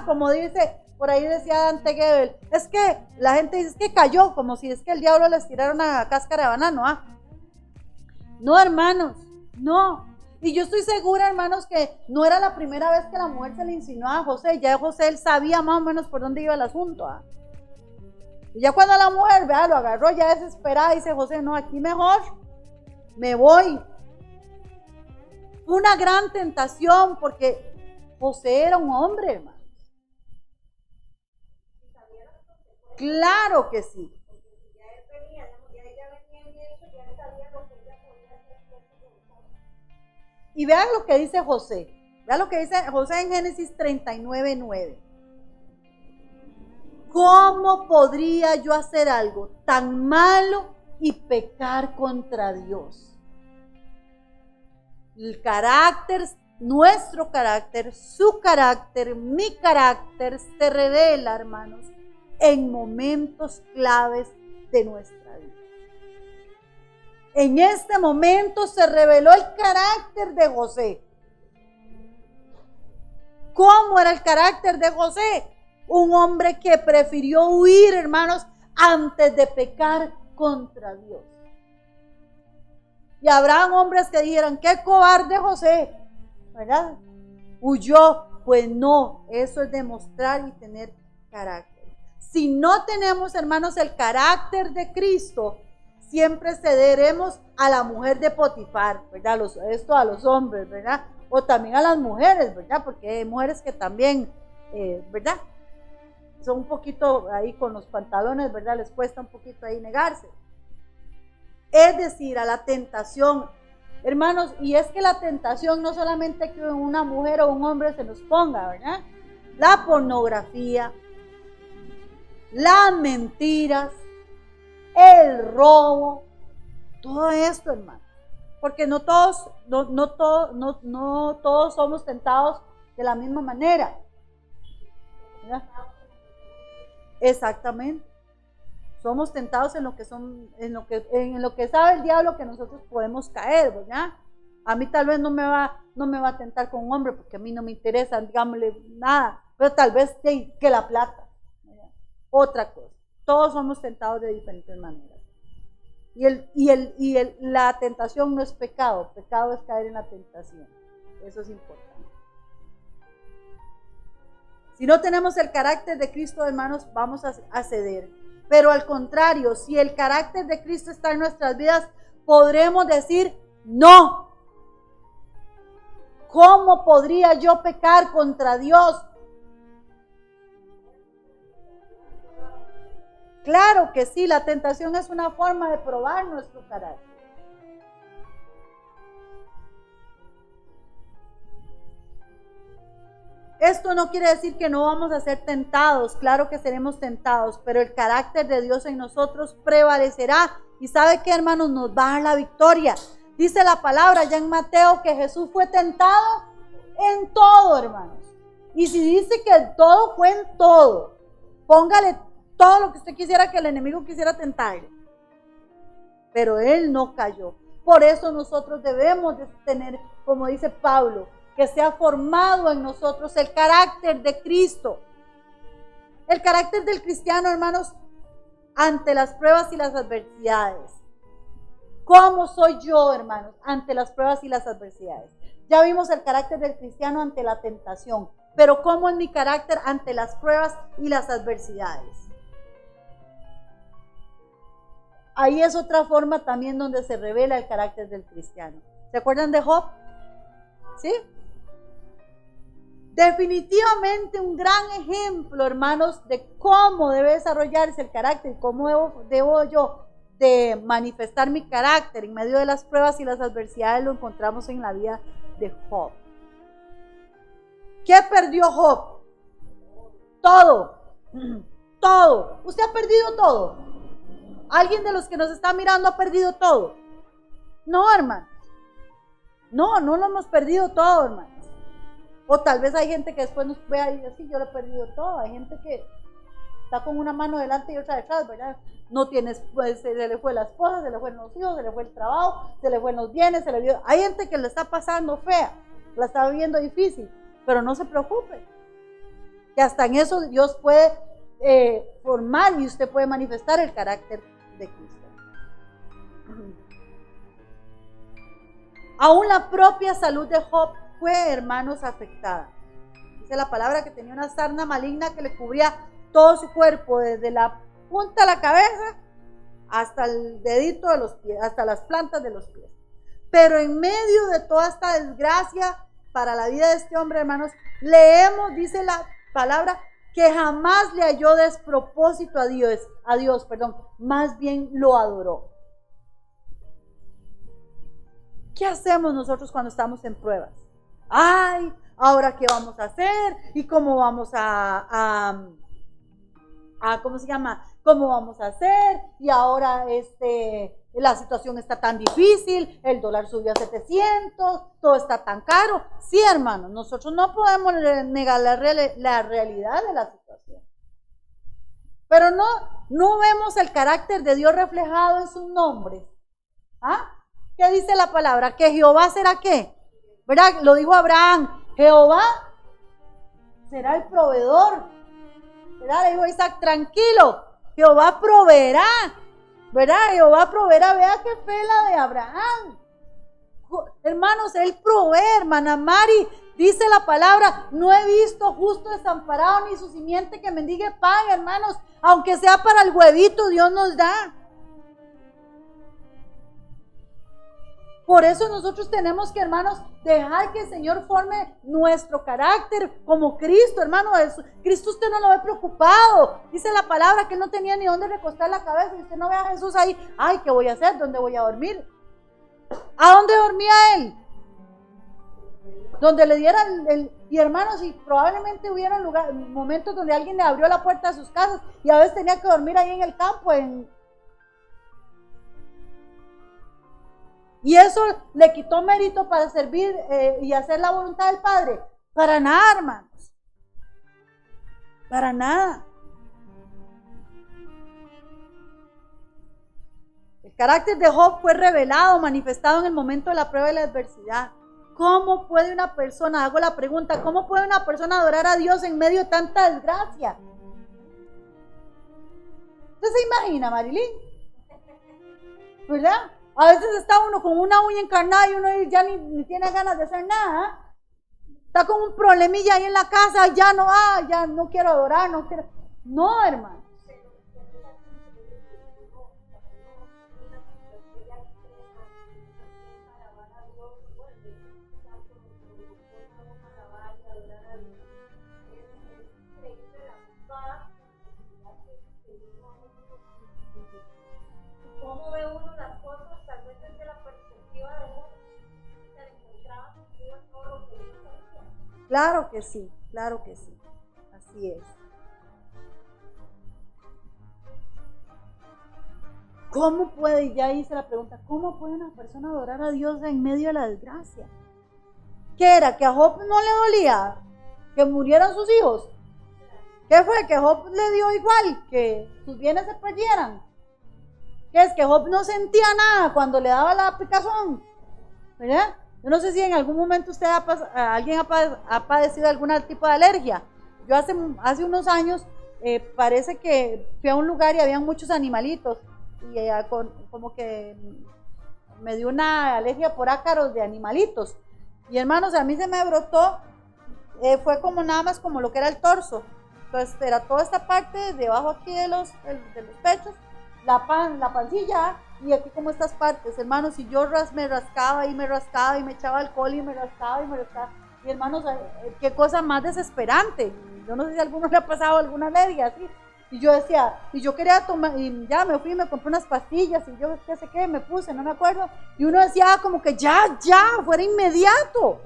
Como dice, por ahí decía Dante Gebel, es que la gente dice que cayó, como si es que el diablo les tirara una cáscara de banano. No, hermanos, no. Y yo estoy segura, hermanos, que no era la primera vez que la mujer se le insinuaba a José. Ya José, él sabía más o menos por dónde iba el asunto. Y ya cuando la mujer, lo agarró ya desesperada, dice José, no, aquí mejor me voy. Fue una gran tentación porque José era un hombre, hermanos. Claro que sí. Y vean lo que dice José. Vean lo que dice José en Génesis 39:9. ¿Cómo podría yo hacer algo tan malo y pecar contra Dios? El carácter, nuestro carácter, su carácter, mi carácter se revela, hermanos, en momentos claves de nuestra vida. En este momento se reveló el carácter de José. ¿Cómo era el carácter de José? Un hombre que prefirió huir, hermanos, antes de pecar contra Dios. Y habrán hombres que dijeran, qué cobarde José, ¿verdad? Huyó. Pues no, eso es demostrar y tener carácter. Si no tenemos, hermanos, el carácter de Cristo, siempre cederemos a la mujer de Potifar, ¿verdad? Esto a los hombres, ¿verdad? O también a las mujeres, ¿verdad? Porque hay mujeres que también, ¿verdad? Son un poquito ahí con los pantalones, ¿verdad? Les cuesta un poquito ahí negarse. Es decir, a la tentación. Hermanos, y es que la tentación no solamente que una mujer o un hombre se nos ponga, ¿verdad? La pornografía, las mentiras, el robo, todo esto, hermano. Porque no todos somos tentados de la misma manera, ¿verdad? Exactamente. Somos tentados en lo que sabe el diablo que nosotros podemos caer, ¿verdad? A mí tal vez no me va a tentar con un hombre porque a mí no me interesa, digámosle, nada, pero tal vez que la plata, ¿verdad? Otra cosa. Todos somos tentados de diferentes maneras. Y la tentación no es pecado, pecado es caer en la tentación. Eso es importante. Si no tenemos el carácter de Cristo, hermanos, vamos a ceder. Pero al contrario, si el carácter de Cristo está en nuestras vidas, podremos decir no. ¿Cómo podría yo pecar contra Dios? Claro que sí, la tentación es una forma de probar nuestro carácter. Esto no quiere decir que no vamos a ser tentados, claro que seremos tentados, pero el carácter de Dios en nosotros prevalecerá. ¿Y sabe qué, hermanos? Nos va a dar la victoria. Dice la palabra ya en Mateo que Jesús fue tentado en todo, hermanos. Y si dice que el todo fue en todo, póngale todo lo que usted quisiera que el enemigo quisiera tentarle. Pero él no cayó. Por eso nosotros debemos de tener, como dice Pablo, que sea formado en nosotros el carácter de Cristo. El carácter del cristiano, hermanos, ante las pruebas y las adversidades. ¿Cómo soy yo, hermanos, ante las pruebas y las adversidades? Ya vimos el carácter del cristiano ante la tentación, pero cómo es mi carácter ante las pruebas y las adversidades. Ahí es otra forma también donde se revela el carácter del cristiano. ¿Se acuerdan de Job? ¿Sí? Definitivamente un gran ejemplo, hermanos, de cómo debe desarrollarse el carácter, cómo debo yo de manifestar mi carácter en medio de las pruebas y las adversidades, lo encontramos en la vida de Job. ¿Qué perdió Job? Todo. Todo. ¿Usted ha perdido todo? ¿Alguien de los que nos está mirando ha perdido todo? No, hermanos. No lo hemos perdido todo, hermanos. O tal vez hay gente que después nos vea y dice, sí, yo lo he perdido todo. Hay gente que está con una mano delante y otra detrás, ¿verdad? No tienes, pues, se le fue la esposa, se le fueron los hijos, se le fue el trabajo, se le fueron los bienes, se le vio. Hay gente que le está pasando fea, la está viviendo difícil, pero no se preocupe. Que hasta en eso Dios puede formar y usted puede manifestar el carácter de Cristo. Aún la propia salud de Job fue, hermanos, afectada. Dice la palabra que tenía una sarna maligna que le cubría todo su cuerpo, desde la punta de la cabeza hasta el dedito de los pies, hasta las plantas de los pies. Pero en medio de toda esta desgracia para la vida de este hombre, hermanos, leemos, dice la palabra, que jamás le halló despropósito a Dios, más bien lo adoró. ¿Qué hacemos nosotros cuando estamos en pruebas? Ay, ¿ahora qué vamos a hacer? ¿Y cómo vamos ¿cómo se llama? ¿Cómo vamos a hacer? Y ahora la situación está tan difícil, el dólar subió a 700, todo está tan caro. Sí, hermanos, nosotros no podemos negar la realidad de la situación. Pero no vemos el carácter de Dios reflejado en sus nombres. ¿Ah? ¿Qué dice la palabra? Que Jehová será ¿qué? ¿Verdad? Lo dijo Abraham. Jehová será el proveedor. ¿Verdad? Le dijo Isaac, tranquilo, Jehová proveerá. ¿Verdad? Jehová proveerá. Vea qué fe la de Abraham. Hermanos, él provee, hermana Mari. Dice la palabra, no he visto justo desamparado ni su simiente que mendigue pan, hermanos. Aunque sea para el huevito, Dios nos da. Por eso nosotros tenemos que, hermanos, dejar que el Señor forme nuestro carácter como Cristo, hermano. Cristo usted no lo ve preocupado. Dice la palabra que él no tenía ni dónde recostar la cabeza. Y usted no ve a Jesús ahí. Ay, ¿qué voy a hacer? ¿Dónde voy a dormir? ¿A dónde dormía él? Donde le dieran y hermanos, y probablemente hubieran momentos donde alguien le abrió la puerta a sus casas y a veces tenía que dormir ahí en el campo, y eso le quitó mérito para servir y hacer la voluntad del Padre. Para nada, hermanos. Para nada. El carácter de Job fue revelado, manifestado en el momento de la prueba y la adversidad. ¿Cómo puede una persona, hago la pregunta, cómo puede una persona adorar a Dios en medio de tanta desgracia? ¿Usted se imagina, Marilyn? ¿Verdad? A veces está uno con una uña encarnada y uno ya ni tiene ganas de hacer nada. Está con un problemilla ahí en la casa, ya no quiero adorar, no quiero. No, hermano. ¿Cómo ve uno las cosas? Tal vez desde la perspectiva de uno se encontraba contigo en todo lo que hizo. Claro que sí, así es. ¿Cómo puede, ya hice la pregunta, cómo puede una persona adorar a Dios en medio de la desgracia? ¿Qué era? ¿Que a Job no le dolía que murieran sus hijos? ¿Qué fue? ¿Que Job le dio igual que sus bienes se perdieran? ¿Qué es? ¿Que Job no sentía nada cuando le daba la picazón? ¿Verdad? Yo no sé si en algún momento alguien ha padecido algún tipo de alergia. Yo hace unos años parece que fui a un lugar y había muchos animalitos y como que me dio una alergia por ácaros de animalitos. Y hermanos, a mí se me brotó fue como nada más como lo que era el torso. Entonces era toda esta parte debajo aquí de los pechos, la pancilla y aquí como estas partes, hermanos. Y yo me rascaba y me echaba alcohol y me rascaba. Y hermanos, qué cosa más desesperante. Yo no sé si a alguno le ha pasado alguna alergia así. Y yo decía, y yo quería tomar, y ya me fui, me compré unas pastillas, y yo qué sé qué, me puse, no me acuerdo. Y uno decía como que ya, fuera inmediato,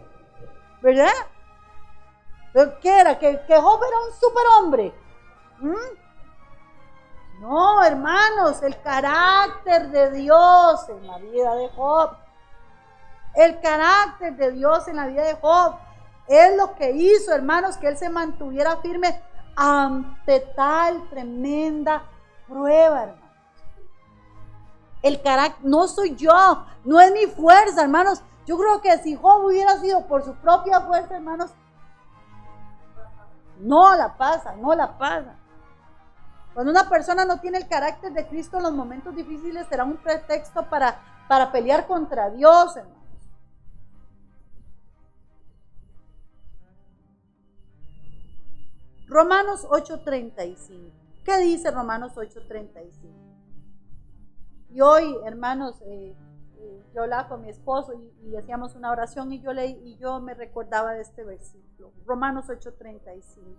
¿verdad? ¿Pero qué era? ¿Que Job era un superhombre? No, hermanos, el carácter de Dios en la vida de Job. El carácter de Dios en la vida de Job es lo que hizo, hermanos, que él se mantuviera firme ante tal tremenda prueba, hermanos. El carácter no soy yo, no es mi fuerza, hermanos. Yo creo que si Job hubiera sido por su propia fuerza, hermanos, no la pasa. Cuando una persona no tiene el carácter de Cristo, en los momentos difíciles será un pretexto para pelear contra Dios, hermanos. Romanos 8:35. ¿Qué dice Romanos 8:35? Y hoy, hermanos, yo hablaba con mi esposo y hacíamos una oración y yo me recordaba de este versículo. Romanos 8:35.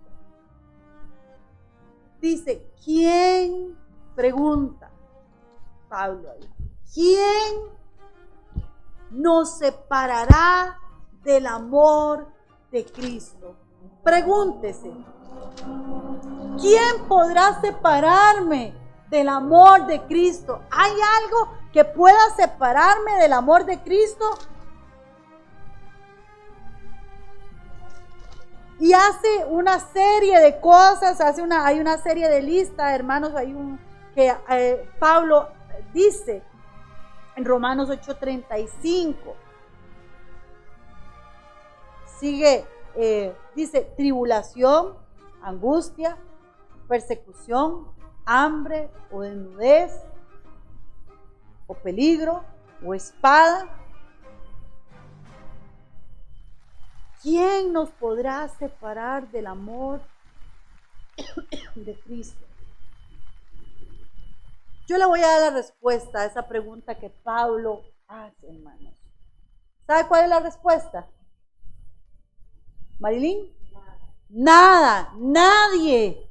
Dice, ¿quién? Pregunta Pablo ahí. ¿Quién nos separará del amor de Cristo? Pregúntese. ¿Quién podrá separarme del amor de Cristo? ¿Hay algo que pueda separarme del amor de Cristo? Y hace una serie de cosas, hay una serie de listas, hermanos, que Pablo dice en Romanos 8:35. Sigue, dice, tribulación, angustia, persecución, hambre o desnudez, o peligro, o espada. ¿Quién nos podrá separar del amor de Cristo? Yo le voy a dar la respuesta a esa pregunta que Pablo hace, hermanos. ¿Sabe cuál es la respuesta? ¿Marilyn? Nada, nadie.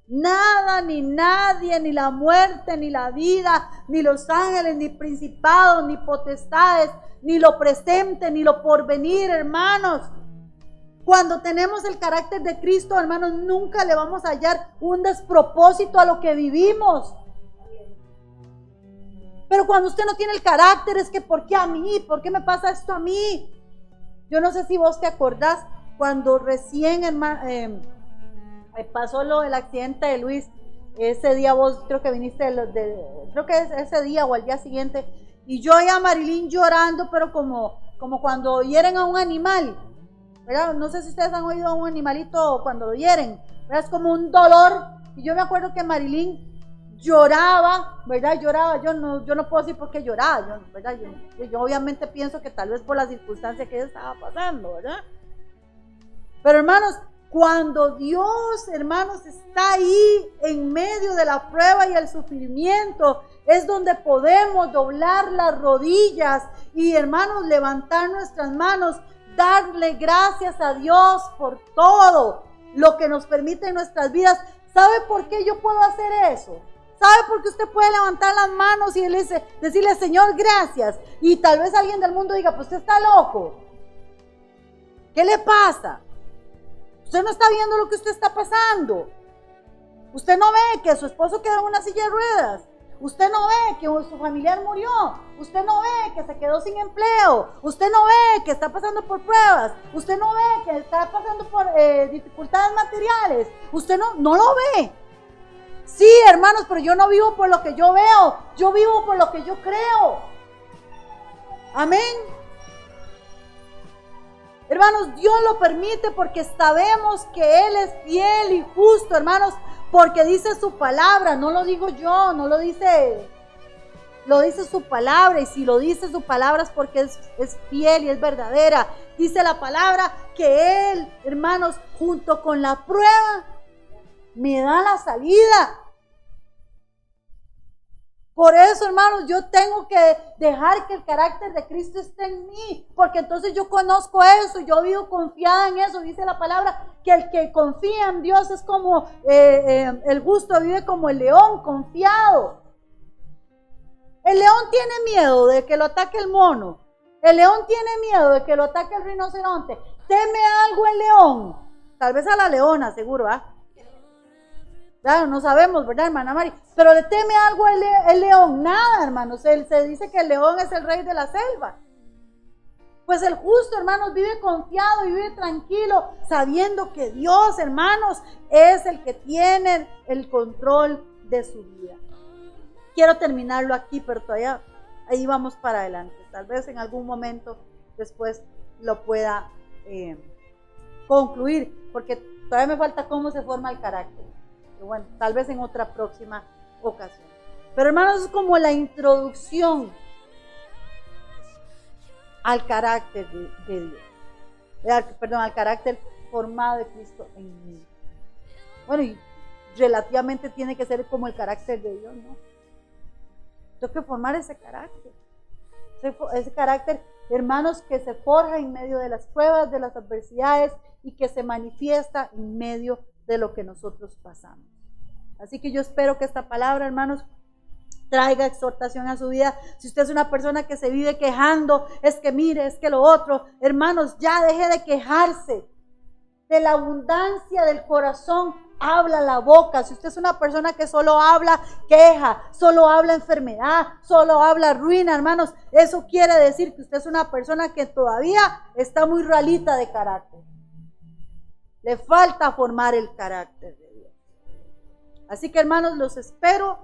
Nada, ni nadie, ni la muerte, ni la vida, ni los ángeles, ni principados, ni potestades, ni lo presente, ni lo porvenir, hermanos. Cuando tenemos el carácter de Cristo, hermanos, nunca le vamos a hallar un despropósito a lo que vivimos. Pero cuando usted no tiene el carácter, es que ¿por qué a mí? ¿Por qué me pasa esto a mí? Yo no sé si vos te acordás cuando recién, pasó el accidente de Luis. Ese día vos creo que viniste, creo que es ese día o al día siguiente, y yo y a Marilyn llorando, pero como cuando hieren a un animal, ¿verdad? No sé si ustedes han oído a un animalito cuando lo hieren, ¿verdad? Es como un dolor. Y yo me acuerdo que Marilyn lloraba, ¿verdad? Lloraba, yo no puedo decir por qué lloraba, ¿verdad? Yo obviamente pienso que tal vez por la circunstancia que ella estaba pasando, ¿verdad? Pero hermanos, cuando Dios, hermanos, está ahí en medio de la prueba y el sufrimiento, es donde podemos doblar las rodillas y, hermanos, levantar nuestras manos, darle gracias a Dios por todo lo que nos permite en nuestras vidas. ¿Sabe por qué yo puedo hacer eso? ¿Sabe por qué usted puede levantar las manos y decirle, Señor, gracias? Y tal vez alguien del mundo diga, pues usted está loco. ¿Qué le pasa? Usted no está viendo lo que usted está pasando. Usted no ve que su esposo quedó en una silla de ruedas. Usted no ve que su familiar murió. Usted no ve que se quedó sin empleo. Usted no ve que está pasando por pruebas. Usted no ve que está pasando por dificultades materiales. Usted no lo ve. Sí, hermanos, pero yo no vivo por lo que yo veo. Yo vivo por lo que yo creo. Amén. Hermanos, Dios lo permite porque sabemos que Él es fiel y justo, hermanos, porque dice su palabra, no lo digo yo, no lo dice su palabra, y si lo dice su palabra es porque es fiel y es verdadera. Dice la palabra que Él, hermanos, junto con la prueba, me da la salida. Por eso, hermanos, yo tengo que dejar que el carácter de Cristo esté en mí, porque entonces yo conozco eso, yo vivo confiada en eso. Dice la palabra que el que confía en Dios es como el justo vive como el león confiado. El león tiene miedo de que lo ataque el mono. El león tiene miedo de que lo ataque el rinoceronte. ¿Teme algo el león? Tal vez a la leona, seguro, ¿ah? Claro, no sabemos, ¿verdad, hermana Mari? Pero ¿le teme algo el león? Nada, hermanos. Se dice que el león es el rey de la selva. Pues el justo, hermanos, vive confiado, vive tranquilo, sabiendo que Dios, hermanos, es el que tiene el control de su vida. Quiero terminarlo aquí, pero todavía ahí vamos para adelante. Tal vez en algún momento después lo pueda concluir, porque todavía me falta cómo se forma el carácter. Pero bueno, tal vez en otra próxima ocasión. Pero hermanos, es como la introducción al carácter de Dios. Perdón, al carácter formado de Cristo en mí. Bueno, y relativamente tiene que ser como el carácter de Dios, ¿no? Tengo que formar ese carácter. Ese carácter, hermanos, que se forja en medio de las pruebas, de las adversidades y que se manifiesta en medio de lo que nosotros pasamos. Así que yo espero que esta palabra, hermanos, traiga exhortación a su vida. Si usted es una persona que se vive quejando, es que mire, es que lo otro, hermanos, ya deje de quejarse. De la abundancia del corazón habla la boca. Si usted es una persona que solo habla queja, solo habla enfermedad, solo habla ruina, hermanos, eso quiere decir que usted es una persona que todavía está muy ralita de carácter. Le falta formar el carácter de Dios. Así que, hermanos, los espero.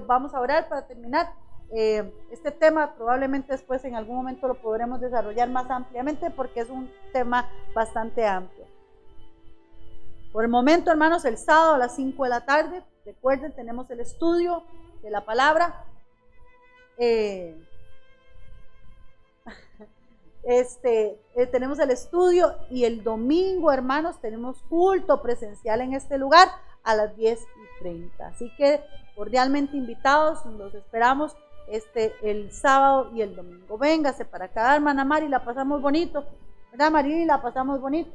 Vamos a orar para terminar. Este tema probablemente después en algún momento lo podremos desarrollar más ampliamente porque es un tema bastante amplio. Por el momento, hermanos, el sábado a las 5 de la tarde, recuerden, tenemos el estudio de la palabra. Tenemos el estudio y el domingo, hermanos, tenemos culto presencial en este lugar a las 10:30. Así que cordialmente invitados, los esperamos el sábado y el domingo. Véngase para acá, hermana Mari, la pasamos bonito, ¿verdad, Marilyn? La pasamos bonito.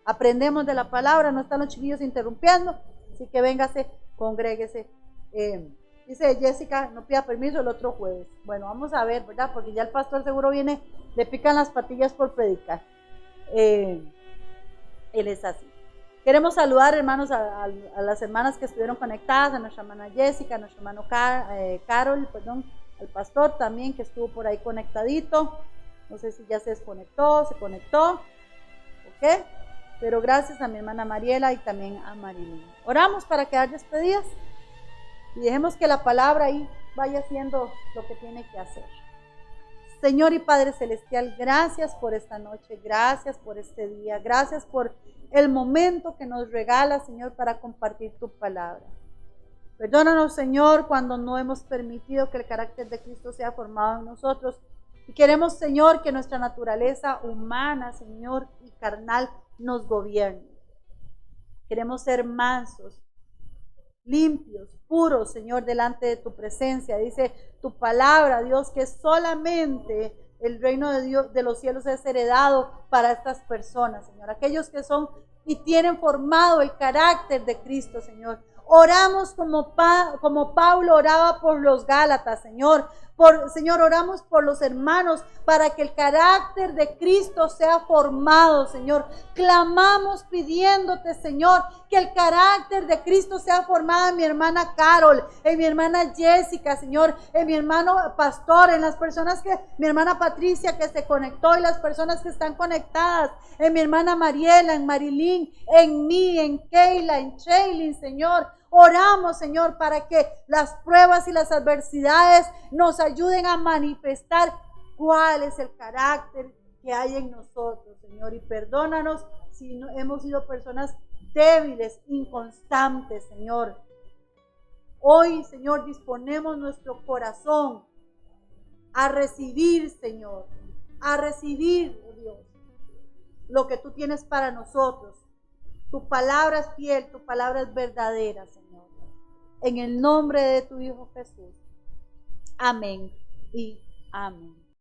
Aprendemos de la palabra, no están los chiquillos interrumpiendo, así que véngase, congréguese. Dice Jessica, no pida permiso el otro jueves. Bueno, vamos a ver, ¿verdad? Porque ya el pastor seguro viene, le pican las patillas por predicar. Él es así. Queremos saludar, hermanos, a las hermanas que estuvieron conectadas, a nuestra hermana Jessica, a nuestro hermano Carol, al pastor también que estuvo por ahí conectadito. No sé si ya se desconectó, se conectó. ¿Ok? Pero gracias a mi hermana Mariela y también a Marilyn. Oramos para quedar despedidas y dejemos que la palabra ahí vaya haciendo lo que tiene que hacer. Señor y Padre Celestial, gracias por esta noche, gracias por este día, gracias por el momento que nos regala, Señor, para compartir tu palabra. Perdónanos, Señor, cuando no hemos permitido que el carácter de Cristo sea formado en nosotros. Y queremos, Señor, que nuestra naturaleza humana, Señor, y carnal nos gobierne. Queremos ser mansos, limpios, puros, Señor, delante de tu presencia. Dice tu palabra, Dios, que solamente el reino de Dios, de los cielos, es heredado para estas personas, Señor. Aquellos que son y tienen formado el carácter de Cristo, Señor. Oramos como Pablo oraba por los Gálatas, Señor. Señor, oramos por los hermanos para que el carácter de Cristo sea formado, Señor. Clamamos pidiéndote, Señor, que el carácter de Cristo sea formado en mi hermana Carol, en mi hermana Jessica, Señor, en mi hermano Pastor, en las personas mi hermana Patricia que se conectó y las personas que están conectadas, en mi hermana Mariela, en Marilyn, en mí, en Keila, en Shailin, Señor. Oramos, Señor, para que las pruebas y las adversidades nos ayuden a manifestar cuál es el carácter que hay en nosotros, Señor. Y perdónanos si hemos sido personas débiles, inconstantes, Señor. Hoy, Señor, disponemos nuestro corazón a recibir, Señor, a recibir, oh Dios, lo que tú tienes para nosotros. Tu palabra es fiel, tu palabra es verdadera, Señor. En el nombre de tu Hijo Jesús. Amén y amén.